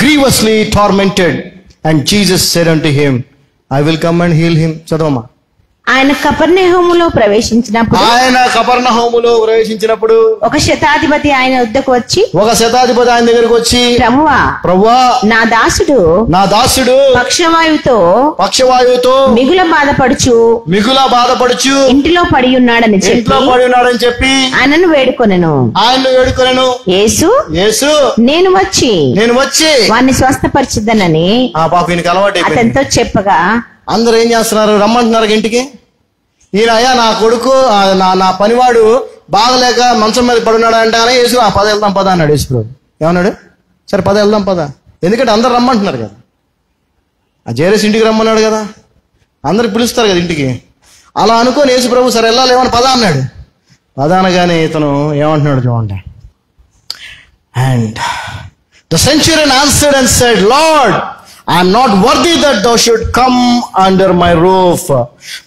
grievously tormented. And Jesus said unto him, I will come and heal him. చదవమ్మా. ఆయన కపెర్నహూములో ప్రవేశించినప్పుడు ఒక శతాధిపతి ఆయన వద్దకు వచ్చి ఆయన దగ్గరకు వచ్చి ప్రభువా నా దాసుడు పక్షవాయువుతో మిగుల బాధపడుచు ఇంటిలో పడి ఉన్నాడని చెప్పి ఆయనను వేడుకొనెను. యేసు నేను వచ్చి వారిని స్వస్థపరిచిద్దనని అతనితో చెప్పగా అందరూ ఏం చేస్తున్నారు? రమ్మంటున్నారు ఇంటికి. ఈయన అయ్యా నా కొడుకు నా పనివాడు బాగలేక మంచం మీద పడున్నాడు అంటానే యేసు పద వెళ్దాం పద అన్నాడు. యేసుప్రభు ఏమన్నాడు? సరే పద వెళ్దాం పద. ఎందుకంటే అందరు రమ్మంటున్నారు కదా. ఆ జైరస్ ఇంటికి రమ్మన్నాడు కదా, అందరు పిలుస్తారు కదా ఇంటికి. అలా అనుకోని యేసుప్రభు సరే వెళ్ళాలి ఏమని పద అన్నాడు. పద అనగానే ఇతను ఏమంటున్నాడు చూడండి. And the Centurion answered and said, lord, I am not worthy that thou should come under my roof,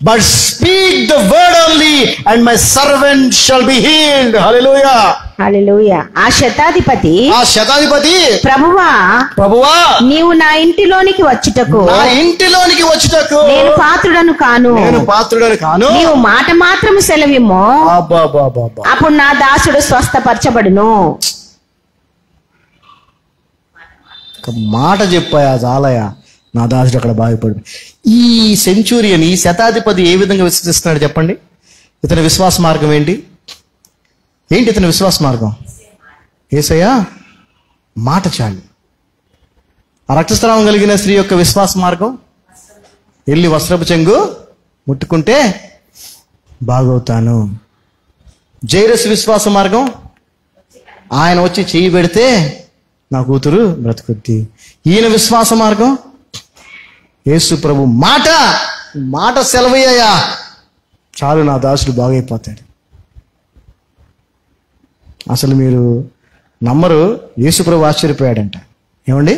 but speak the word only, and my servant shall be healed. Hallelujah. Hallelujah. ఆ శతాధిపతి ప్రభువా నీవు నా ఇంటిలోనికి వచ్చుటకు నేను పాత్రుడను కాను. నీవు మాట మాత్రము సెలవిమ్మో, అప్పుడు నా దాసుడు స్వస్థపరచబడును. మాట చెప్పాయా చాలయా, నా దాసుడు అక్కడ బాగుపడు. ఈ సెంచురియన్, ఈ శతాధిపతి ఏ విధంగా విశ్వసిస్తున్నాడు చెప్పండి? ఇతని విశ్వాస మార్గం ఏంటి? ఇతని విశ్వాస మార్గం? యేసయ్యా మాట చాలు. ఆ రక్తస్రావం కలిగిన స్త్రీ యొక్క విశ్వాస మార్గం, వెళ్ళి వస్త్రపు చెంగు ముట్టుకుంటే బాగవుతాను. జైరస్ విశ్వాస మార్గం, ఆయన వచ్చి చెయ్యి పెడితే నా కూతురు బ్రతుకుద్ది. ఈయన విశ్వాస మార్గం, యేసు ప్రభు మాట సెలవయ్యా చాలు, నా దాసుడు బాగైపోతాడు. అసలు మీరు నమ్మరు, యేసు ప్రభు ఆశ్చర్యపోయాడంట. ఏమండి?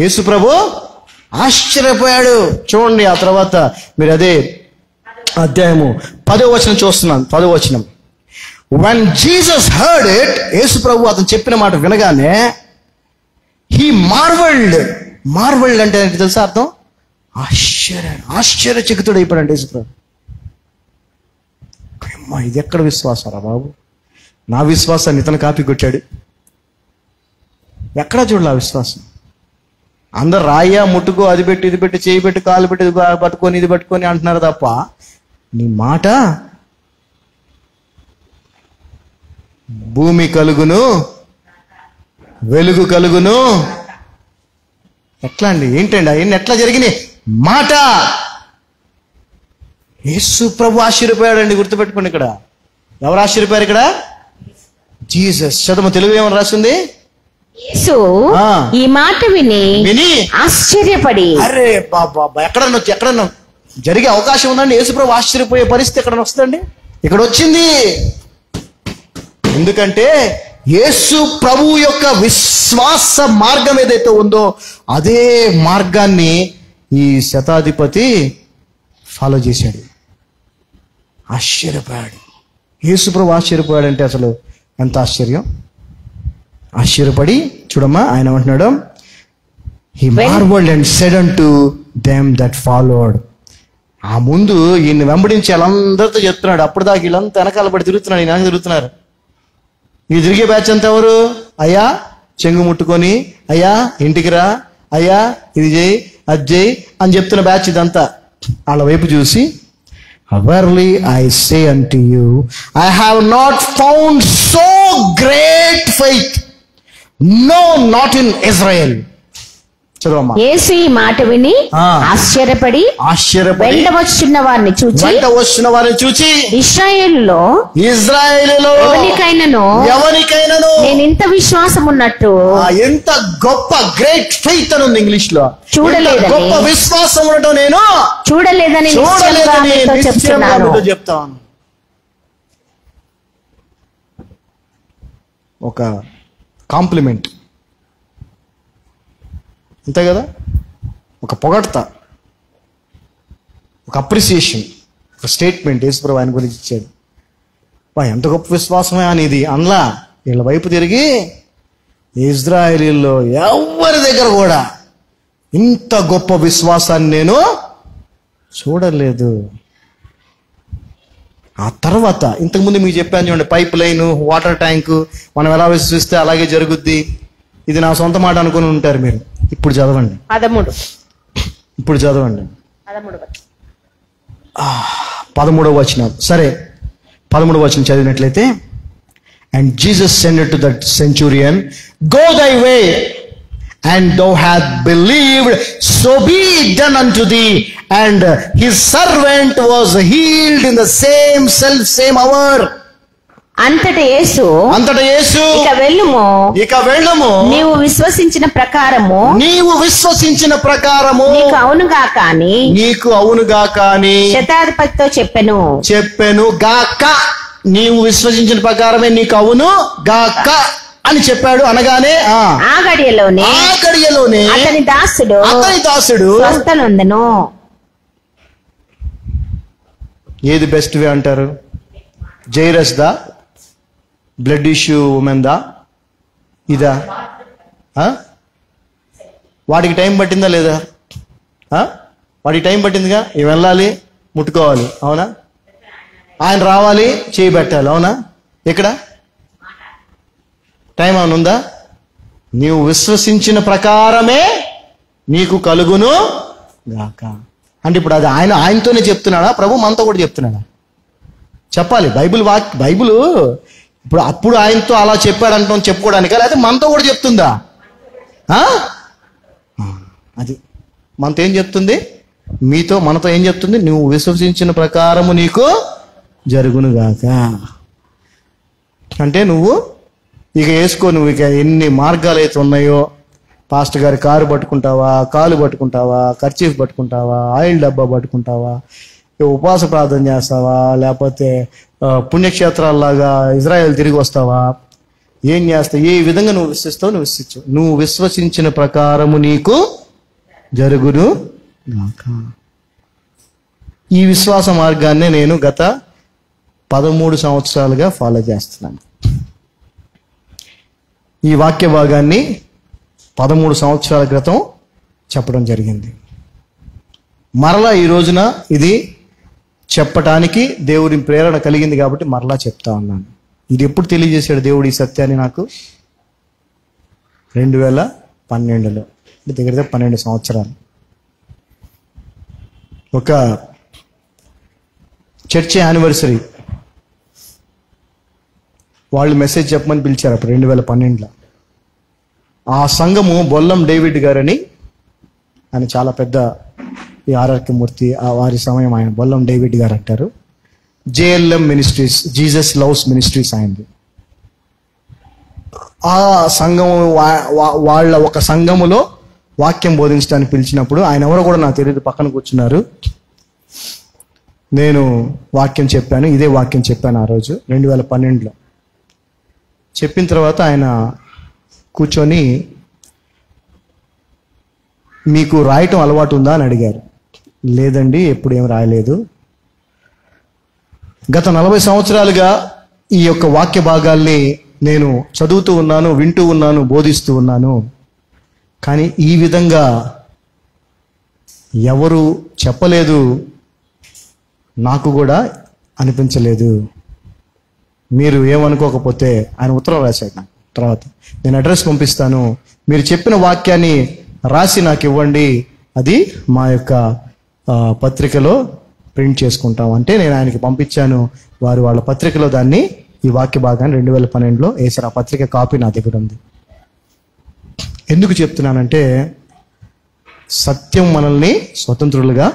యేసు ప్రభు ఆశ్చర్యపోయాడు. చూడండి ఆ తర్వాత మీరు అదే అధ్యాయము 10వ వచనం చూస్తున్నాను. 10వ వచనం. When Jesus heard it, యేసు ప్రభు అతను చెప్పిన మాట వినగానే he marveled అంటే ఏంటి తెలుసా అర్థం? ఆశ్చర్యచకితుడు అయిపోయాడు యేసు ప్రభు. అమ్మా, ఇది ఎక్కడ విశ్వాసం రా బాబు? నా విశ్వాసాన్ని ఇతను కాపీ కొట్టాడు. ఎక్కడా చూడాలి ఆ విశ్వాసం. అందరు రాయ్యా ముట్టుకో, అది పెట్టి ఇది పెట్టి, చేయి పెట్టి, కాలు పెట్టి, పట్టుకొని ఇది పట్టుకొని అంటున్నారు తప్ప నీ మాట భూమి కలుగును వెలుగు కలుగును. ఎట్లా అండి? ఏంటండి అవన్నీ ఎట్లా జరిగినాయి? మాట. యేసు ప్రభు ఆశ్చర్యపోయాడండి. గుర్తుపెట్టుకోండి, ఇక్కడ ఎవరు ఆశ్చర్యపోయారు? ఇక్కడ జీసస్. చదువు తెలుగు ఏమని రాసింది? యేసు ఈ మాట విని ఆశ్చర్యపడి. అరే బాబా, ఎక్కడన్నా జరిగే అవకాశం ఉందండి? యేసు ప్రభు ఆశ్చర్యపోయే పరిస్థితి ఎక్కడ వస్తుందండి? ఇక్కడ వచ్చింది. ఎందుకంటే యేసు ప్రభు యొక్క విశ్వాస మార్గం ఏదైతే ఉందో అదే మార్గాన్ని ఈ శతాధిపతి ఫాలో చేశాడు. ఆశ్చర్యపోయాడు. యేసు ప్రభు ఆశ్చర్యపోయాడంటే అసలు ఎంత ఆశ్చర్యం. ఆశ్చర్యపడి చూడమ్మా ఆయన ఏమంటున్నాడు? He marveled and said unto them that followed. ఆ ముందు ఈయన వెంబడించి వాళ్ళందరితో చెప్తున్నాడు. అప్పుడు దాకా వీళ్ళంతా వెనకాల పడి తిరుగుతున్నాడు, ఈయన తిరుగుతున్నారు. ఈ తిరిగే బ్యాచ్ అంతా ఎవరు? అయ్యా చెంగు ముట్టుకొని, అయ్యా ఇంటికి రా, అయ్యా ఇది చేయి, అది చేయి అని చెప్తున్న బ్యాచ్ ఇదంతా. వాళ్ళ వైపు చూసి, Verily I say unto you, I have not found so great faith, no, not in Israel. యేసు ఈ మాట విని ఆశ్చర్యపడి వెంట వచ్చిన వారిని చూచి ఇశ్రాయేలులో ఎవరికైనాను నేను ఇంత విశ్వాసం ఉన్నట్టు ఎంత గొప్ప గ్రేట్ ఫెయిత్ అని ఉంది ఇంగ్లీష్ లో. చూడలేదని, గొప్ప విశ్వాసం ఉండటం నేను చూడలేదని చెప్తాను. ఒక కాంప్లిమెంట్ అంతే కదా, ఒక పొగడ్త, ఒక అప్రిసియేషన్, ఒక స్టేట్మెంట్ యేసుప్రభు ఆయన గురించి ఇచ్చాడు. ఎంత గొప్ప విశ్వాసమే అనేది అనలా. వీళ్ళ వైపు తిరిగి ఇజ్రాయేలీల్లో ఎవరి దగ్గర కూడా ఇంత గొప్ప విశ్వాసాన్ని నేను చూడలేదు. ఆ తర్వాత ఇంతకుముందు మీకు చెప్పాను చూడండి, పైప్ లైన్, వాటర్ ట్యాంకు, మనం ఎలా విశ్వసిస్తే అలాగే జరుగుద్ది. ఇది నా సొంత మాట అనుకుని ఉంటారు మీరు. ఇప్పుడు చదవండి 13. ఇప్పుడు చదవండి 13వ వచనం. సరే, 13వ వచనం చదివినట్లయితే, and Jesus send to that Centurion, go దై వే, and thou hast believed, so be it done unto thee. And his servant was healed in the same hour. అంతట యేసు ఇక వెళ్ళుము, నీవు విశ్వసించిన ప్రకారము నీకు అవునుగా కానీ శతాధిపతితో చెప్పెను గాక. నీవు విశ్వసించిన ప్రకారమే నీకు అవును గాక అని చెప్పాడు. అనగానే ఆ గడియలోనే అతని దాసుడు స్వస్థనొందెను. ఏది బెస్ట్ వే అంటారు? జైరస్ దా, బ్లడ్ ఇష్యూ ఉమెన్ దా, ఇదా? వాడికి టైం పట్టిందా లేదా? వాడికి టైం పట్టిందిగా. ఇవి వెళ్ళాలి, ముట్టుకోవాలి, అవునా? ఆయన రావాలి, చేయి పెట్టాలి, అవునా? ఇక్కడ టైం ఏమైనా ఉందా? నీవు విశ్వసించిన ప్రకారమే నీకు కలుగును గాక అంటే ఇప్పుడు అది ఆయనతోనే చెప్తున్నాడా? ప్రభు మనతో కూడా చెప్తున్నాడా? చెప్పాలి. బైబిల్ ఇప్పుడు అప్పుడు ఆయనతో అలా చెప్పాడంటాం చెప్పుకోవడానికా, లేకపోతే మనతో కూడా చెప్తుందా? అది మనతో ఏం చెప్తుంది? మనతో ఏం చెప్తుంది? నువ్వు విశ్వసించిన ప్రకారము నీకు జరుగును గాక అంటే నువ్వు ఇక వేసుకో. నువ్వు ఇక ఎన్ని మార్గాలు అయితే ఉన్నాయో, పాస్టర్ గారి కారు పట్టుకుంటావా, కాలు పట్టుకుంటావా, కర్చీఫ్ పట్టుకుంటావా, ఆయిల్ డబ్బా పట్టుకుంటావా, ఉపవాస ప్రార్థన చేస్తావా, లేకపోతే పుణ్యక్షేత్రాల్లాగా ఇజ్రాయెల్ తిరిగి వస్తావా, ఏం చేస్తావు? ఏ విధంగా నువ్వు విశ్వసిస్తావు నువ్వు విశ్వసించు. నువ్వు విశ్వసించిన ప్రకారము నీకు జరుగును గాక. ఈ విశ్వాస మార్గాన్నే నేను గత 13 సంవత్సరాలుగా ఫాలో చేస్తున్నాను. ఈ వాక్య భాగాన్ని 13 సంవత్సరాల క్రితం చెప్పడం జరిగింది. మరలా ఈ రోజున ఇది చెప్పటానికి దేవుడి ప్రేరణ కలిగింది కాబట్టి మరలా చెప్తా ఉన్నాను. ఇది ఎప్పుడు తెలియజేశాడు దేవుడు ఈ సత్యాన్ని నాకు? 2012లో, దగ్గర 12 సంవత్సరాలు. ఒక చర్చ్ యానివర్సరీ వాళ్ళు మెసేజ్ చెప్పమని పిలిచారు అప్పుడు 2012లో. ఆ సంఘము బొల్లం డేవిడ్ గారని, ఆయన చాలా పెద్ద ఈ ఆర్ఆర్కే మూర్తి, వారి సమయం ఆయన బొల్లం డేవిడ్ గారు అంటారు. JLM ministries, Jesus loves ministries ఆయనది. ఆ సంఘం వాళ్ళ ఒక సంఘములో వాక్యం బోధించడానికి పిలిచినప్పుడు ఆయన ఎవరో కూడా నాకు తెలియదు, పక్కన కూర్చున్నారు. నేను వాక్యం చెప్పాను, ఇదే వాక్యం చెప్పాను ఆ రోజు 2012లో. చెప్పిన తర్వాత ఆయన కూర్చొని, మీకు రాయటం అలవాటు ఉందా అని అడిగారు. లేదండి, ఎప్పుడు ఏం రాయలేదు. గత 40 సంవత్సరాలుగా ఈ యొక్క వాక్య భాగాల్ని నేను చదువుతూ ఉన్నాను, వింటూ ఉన్నాను, బోధిస్తూ ఉన్నాను. కానీ ఈ విధంగా ఎవరు చెప్పలేదు, నాకు కూడా అనిపించలేదు. మీరు ఏమనుకోకపోతే ఆయన ఉత్తరం రాశాడు నాకు. తర్వాత నేను అడ్రస్ పంపిస్తాను, మీరు చెప్పిన వాక్యాన్ని రాసి నాకు ఇవ్వండి, అది మా యొక్క పత్రికలో ప్రింట్ చేసుకుంటాం అంటే నేను ఆయనకి పంపించాను. వారు వాళ్ళ పత్రికలో దాన్ని, ఈ వాక్య భాగాన్ని 2012లో వేసారు. ఆ పత్రిక కాపీ నా దగ్గర ఉంది. ఎందుకు చెప్తున్నానంటే, సత్యం మనల్ని స్వతంత్రులుగా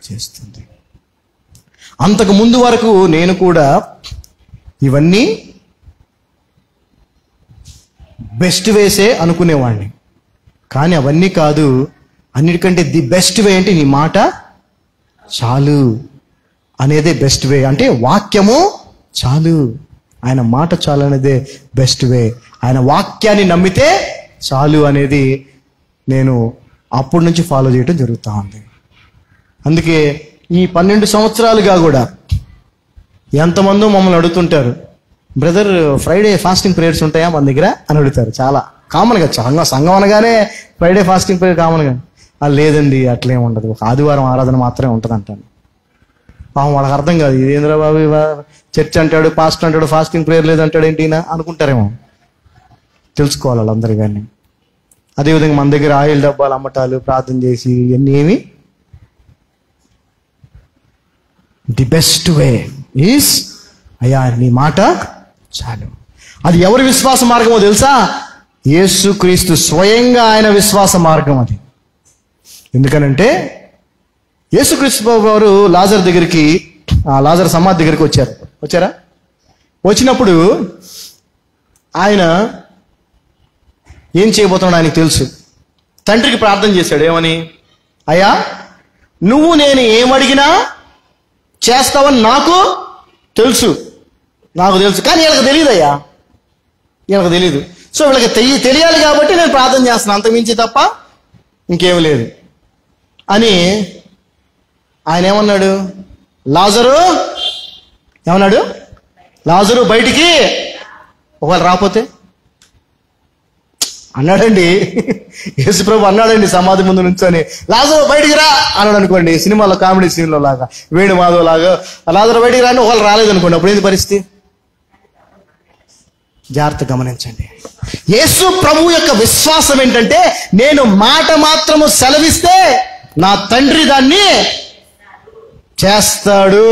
చేస్తుంది. అంతకు ముందు వరకు నేను కూడా ఇవన్నీ బెస్ట్ వేసే అనుకునేవాడిని. కానీ అవన్నీ కాదు, అన్నిటికంటే ది బెస్ట్ వే అంటే నీ మాట చాలు అనేదే బెస్ట్ వే. అంటే వాక్యము చాలు, ఆయన మాట చాలు అనేదే బెస్ట్ వే. ఆయన వాక్యాన్ని నమ్మితే చాలు అనేది నేను అప్పటి నుంచి ఫాలో చేయడం జరుగుతూ ఉంది. అందుకే ఈ 12 సంవత్సరాలుగా కూడా ఎంతమందో మమ్మల్ని అడుగుతుంటారు, బ్రదర్ ఫ్రైడే ఫాస్టింగ్ ప్రేయర్స్ ఉంటాయా మన దగ్గర అని అడుగుతారు. చాలా కామన్గా, సంఘం అనగానే ఫ్రైడే ఫాస్టింగ్ ప్రేయర్ కామన్గా. లేదండి అట్లేం ఉండదు, ఒక ఆదివారం ఆరాధన మాత్రమే ఉంటుంది అంటాను. వాళ్ళకి అర్థం కాదు, ఇదేంద్ర బాబు చర్చ్ అంటాడు, పాస్టర్ అంటాడు, ఫాస్టింగ్ ప్రేయర్ లేదంటాడు ఏంటి అనుకుంటారేమో. తెలుసుకోవాలి వాళ్ళందరూ. కానీ అదేవిధంగా మన దగ్గర ఆయిల్ డబ్బాలు అమ్మటాలు, ప్రార్థన చేసి ఇవన్నీ ఏమి, ది బెస్ట్ వే ఈస్ అయ్యా నీ మాట చాలు. అది ఎవరి విశ్వాస మార్గమో తెలుసా? యేసుక్రీస్తు స్వయంగా ఆయన విశ్వాస మార్గం అది. ఎందుకనంటే యేసుక్రీస్తు వారు లాజర్ దగ్గరికి, లాజర్ సమాధి దగ్గరికి వచ్చారా? వచ్చినప్పుడు ఆయన ఏం చేయబోతున్నాడు ఆయనకు తెలుసు. తండ్రికి ప్రార్థన చేశాడు, ఏమని? అయ్యా నువ్వు నేను ఏమడిగినా చేస్తావని నాకు తెలుసు, కానీ వీళ్ళకి తెలియదు అయ్యా, వీళ్ళకి తెలియదు. సో వీళ్ళకి తెలియాలి కాబట్టి నేను ప్రార్థన చేస్తున్నాను, అంతకుమించి తప్ప ఇంకేం లేదు అని ఆయన ఏమన్నాడు? లాజరు బయటికి ఒకవేళ రాకపోతే అన్నాడండి. యేసుప్రభు అన్నాడండి సమాధి ముందు నుంచొని, లాజరు బయటికి రా అన్నాడు అనుకోండి. సినిమాలో కామెడీ సీన్లో లాగా, వేణు మాధవ్ లాగా లాజరు బయటికి రాని ఒకళ్ళు రాలేదనుకోండి, అప్పుడు ఏంది పరిస్థితి? జాగ్రత్త గమనించండి. యేసు ప్రభు యొక్క విశ్వాసం ఏంటంటే, నేను మాట మాత్రము సెలవిస్తే నా తండ్రి దాన్ని చేస్తాడు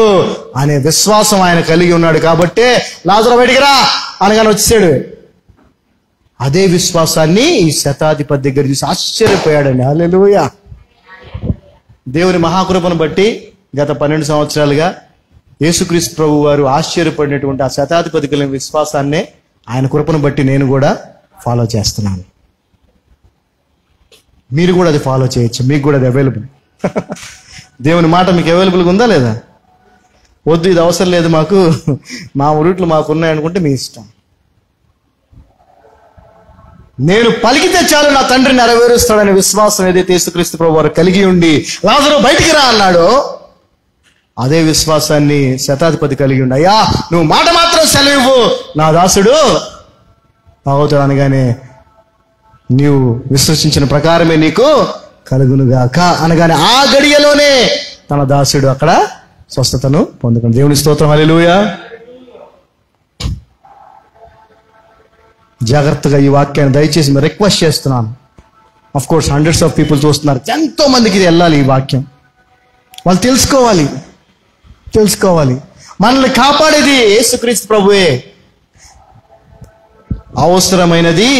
అనే విశ్వాసం ఆయన కలిగి ఉన్నాడు. కాబట్టి లాజరు బయటికి రా అనగానే వచ్చేసాడు. అదే విశ్వాసాన్ని ఈ శతాధిపతి దగ్గర చూసి ఆశ్చర్యపోయాడండి. హల్లెలూయా. దేవుని మహాకృపను బట్టి గత 12 సంవత్సరాలుగా యేసుక్రీస్తు ప్రభు వారు ఆశ్చర్యపడినటువంటి ఆ శతాధిపతి కలిగిన విశ్వాసాన్నే ఆయన కృపను బట్టి నేను కూడా ఫాలో చేస్తున్నాను. మీరు కూడా అది ఫాలో చేయొచ్చు, మీకు కూడా అది అవైలబుల్. దేవుని మాట మీకు అవైలబుల్గా ఉందా లేదా? వద్దు ఇది అవసరం లేదు మాకు, మా రూట్లు మాకు ఉన్నాయనుకుంటే మీ ఇష్టం. నేను పలికితే చాలు నా తండ్రి నెరవేరుస్తాడనే విశ్వాసం ఏదైతే యేసుక్రీస్తు ప్రభు వారు కలిగి ఉండి లాజరు బయటికి రా అన్నాడో, అదే విశ్వాసాన్ని శతాధిపతి కలిగి ఉండి, అయ్యా నువ్వు మాట మాత్రం సెలవు, నా దాసుడు అవుతాడు అనగానే, నీవు విశ్వసించిన ప్రకారమే నీకు కలుగునుగాక అనగానే ఆ గడియలోనే తన దాసుడు అక్కడ స్వస్థతను పొందుకున్నాడు. దేవుని స్తోత్రం. హల్లెలూయా. జాగ్రత్తగా ఈ వాక్యాన్ని దయచేసి మీరు రిక్వెస్ట్ చేస్తున్నాను. Of course hundreds of people చూస్తున్నారు, ఎంతో మందికి ఇది వెళ్ళాలి. ఈ వాక్యం వాళ్ళు తెలుసుకోవాలి. మనల్ని కాపాడేది యేసుక్రీస్తు ప్రభువే. అవసరమైనది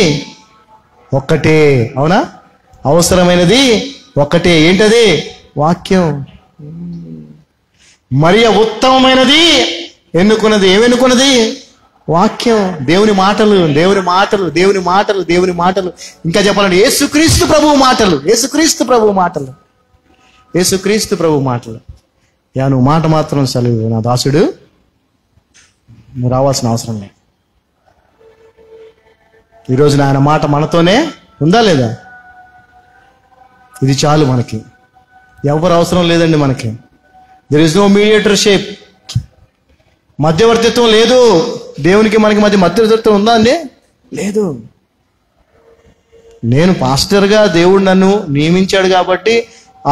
ఒక్కటే, అవునా? అవసరమైనది ఒక్కటే. ఏంటది? వాక్యం. మరి ఉత్తమమైనది ఎన్నుకున్నది ఏమెన్నుకున్నది? వాక్యం. దేవుని మాటలు. ఇంకా చెప్పాలంటే యేసుక్రీస్తు ప్రభు మాటలు. యా నువ్వు మాట మాత్రం సెలవు, నా దాసుడు నువ్వు రావాల్సిన అవసరం లేదు. ఈరోజు ఆయన మాట మనతోనే ఉందా లేదా? ఇది చాలు మనకి, ఎవరు అవసరం లేదండి మనకి. There is no mediatorship. మధ్యవర్తిత్వం లేదు. దేవునికి మనకి మధ్యవర్తిత్వం ఉందా అండి? లేదు. నేను పాస్టర్గా దేవుడు నన్ను నియమించాడు కాబట్టి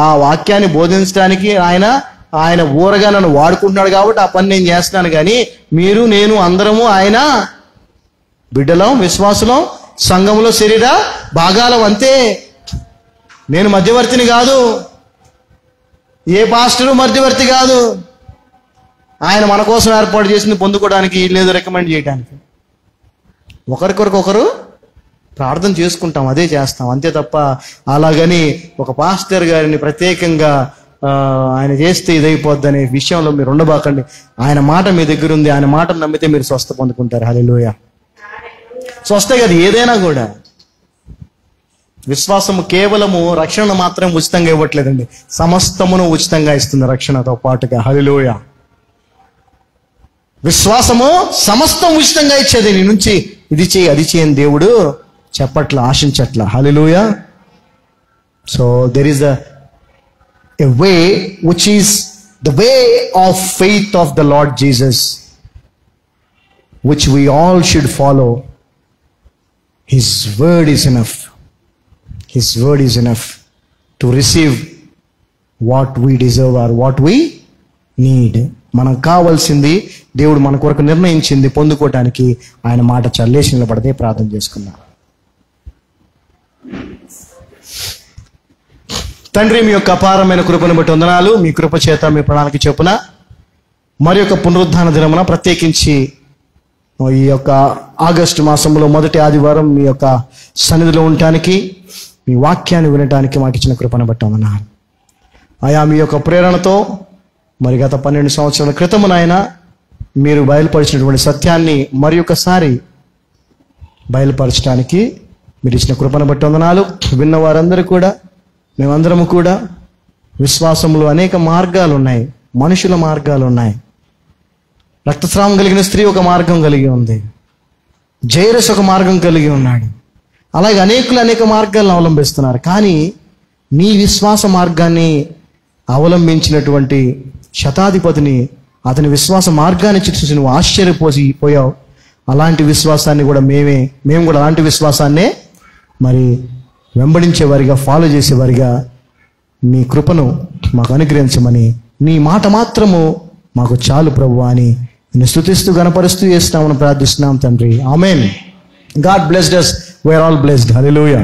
ఆ వాక్యాన్ని బోధించడానికి ఆయన ఊరగా నన్ను వాడుకుంటున్నాడు కాబట్టి ఆ పని నేను చేస్తున్నాను. కానీ మీరు నేను అందరము ఆయన బిడ్డలం, విశ్వాసులం, సంఘంలో శరీర భాగాలం అంతే. నేను మధ్యవర్తిని కాదు, ఏ పాస్టరు మధ్యవర్తి కాదు. ఆయన మన కోసం ఏర్పాటు చేసింది పొందుకోవడానికి, లేదు రికమెండ్ చేయడానికి. ఒకరికొరకొకరు ప్రార్థన చేసుకుంటాం, అదే చేస్తాం అంతే తప్ప అలాగని ఒక పాస్టర్ గారిని ప్రత్యేకంగా ఆయన చేస్తే ఇదైపోద్ది అనే విషయంలో మీరు ఉండబాకండి. ఆయన మాట మీ దగ్గర ఉంది, ఆయన మాటను నమ్మితే మీరు స్వస్థ పొందుకుంటారు. హల్లెలూయా. సో వస్తాయి కదా ఏదైనా కూడా. విశ్వాసము కేవలము రక్షణ మాత్రం ఉచితంగా ఇవ్వట్లేదండి, సమస్తమును ఉచితంగా ఇస్తుంది రక్షణతో పాటుగా. హల్లెలూయా. విశ్వాసము సమస్తం ఉచితంగా ఇచ్చేది. నీ నుంచి ఇది చేయి అది చేయని దేవుడు చెప్పట్లా, ఆశించట్లా. Hallelujah. So there is a way which is the way of faith of the Lord Jesus, which we all should follow. His word is enough. His word is enough to receive what we deserve or what we need. మనకు కావాల్సింది దేవుడు మన కొరకు నిర్ణయించింది పొందుకోవటానికి ఆయన మాట చల్లేసి నిలబడితే ప్రార్థన చేసుకుందాం. తండ్రి, మీ యొక్క అపారమైన కృపను బట్టి వందనాలు. మీ కృప చేత మీ ప్రణాళిక చొప్పున మరి యొక్క పునరుద్ధాన దినమున ప్రత్యేకించి ఈ యొక్క ఆగస్టు మాసంలో మొదటి ఆదివారం మీ యొక్క సన్నిధిలో ఉండటానికి, మీ వాక్యాన్ని వినటానికి మాకు ఇచ్చిన కృపను బట్టి వందనాలు. ఆయా మీ యొక్క ప్రేరణతో మరి గత 12 సంవత్సరాల క్రితమునైనా మీరు బయలుపరిచినటువంటి సత్యాన్ని మరి ఒకసారి బయలుపరచడానికి మీరు ఇచ్చిన కృపను బట్టి వందనాలు. విన్న వారందరూ కూడా, మేమందరము కూడా విశ్వాసంలో అనేక మార్గాలు ఉన్నాయి, మనుషుల మార్గాలు ఉన్నాయి. రక్తస్రావం కలిగిన స్త్రీ ఒక మార్గం కలిగి ఉంది, జైరస్ ఒక మార్గం కలిగి ఉన్నాడు. అలాగే అనేక మార్గాలను అవలంబిస్తున్నారు. కానీ నీ విశ్వాస మార్గాన్ని అవలంబించినటువంటి శతాధిపతిని, అతని విశ్వాస మార్గాన్ని చూసి నువ్వు ఆశ్చర్యపోయావు. అలాంటి విశ్వాసాన్ని కూడా మేము కూడా అలాంటి విశ్వాసాన్నే మరి వెంబడించేవారిగా, ఫాలో చేసేవారిగా మీ కృపను మాకు అనుగ్రహించమని, నీ మాట మాత్రము మాకు చాలు ప్రభువా అని నిన్ను స్తుతిస్తూ గణపరుస్తూ చేస్తున్నామని ప్రార్థిస్తున్నాం తండ్రి. Amen. God blessed us. We are all blessed. Hallelujah.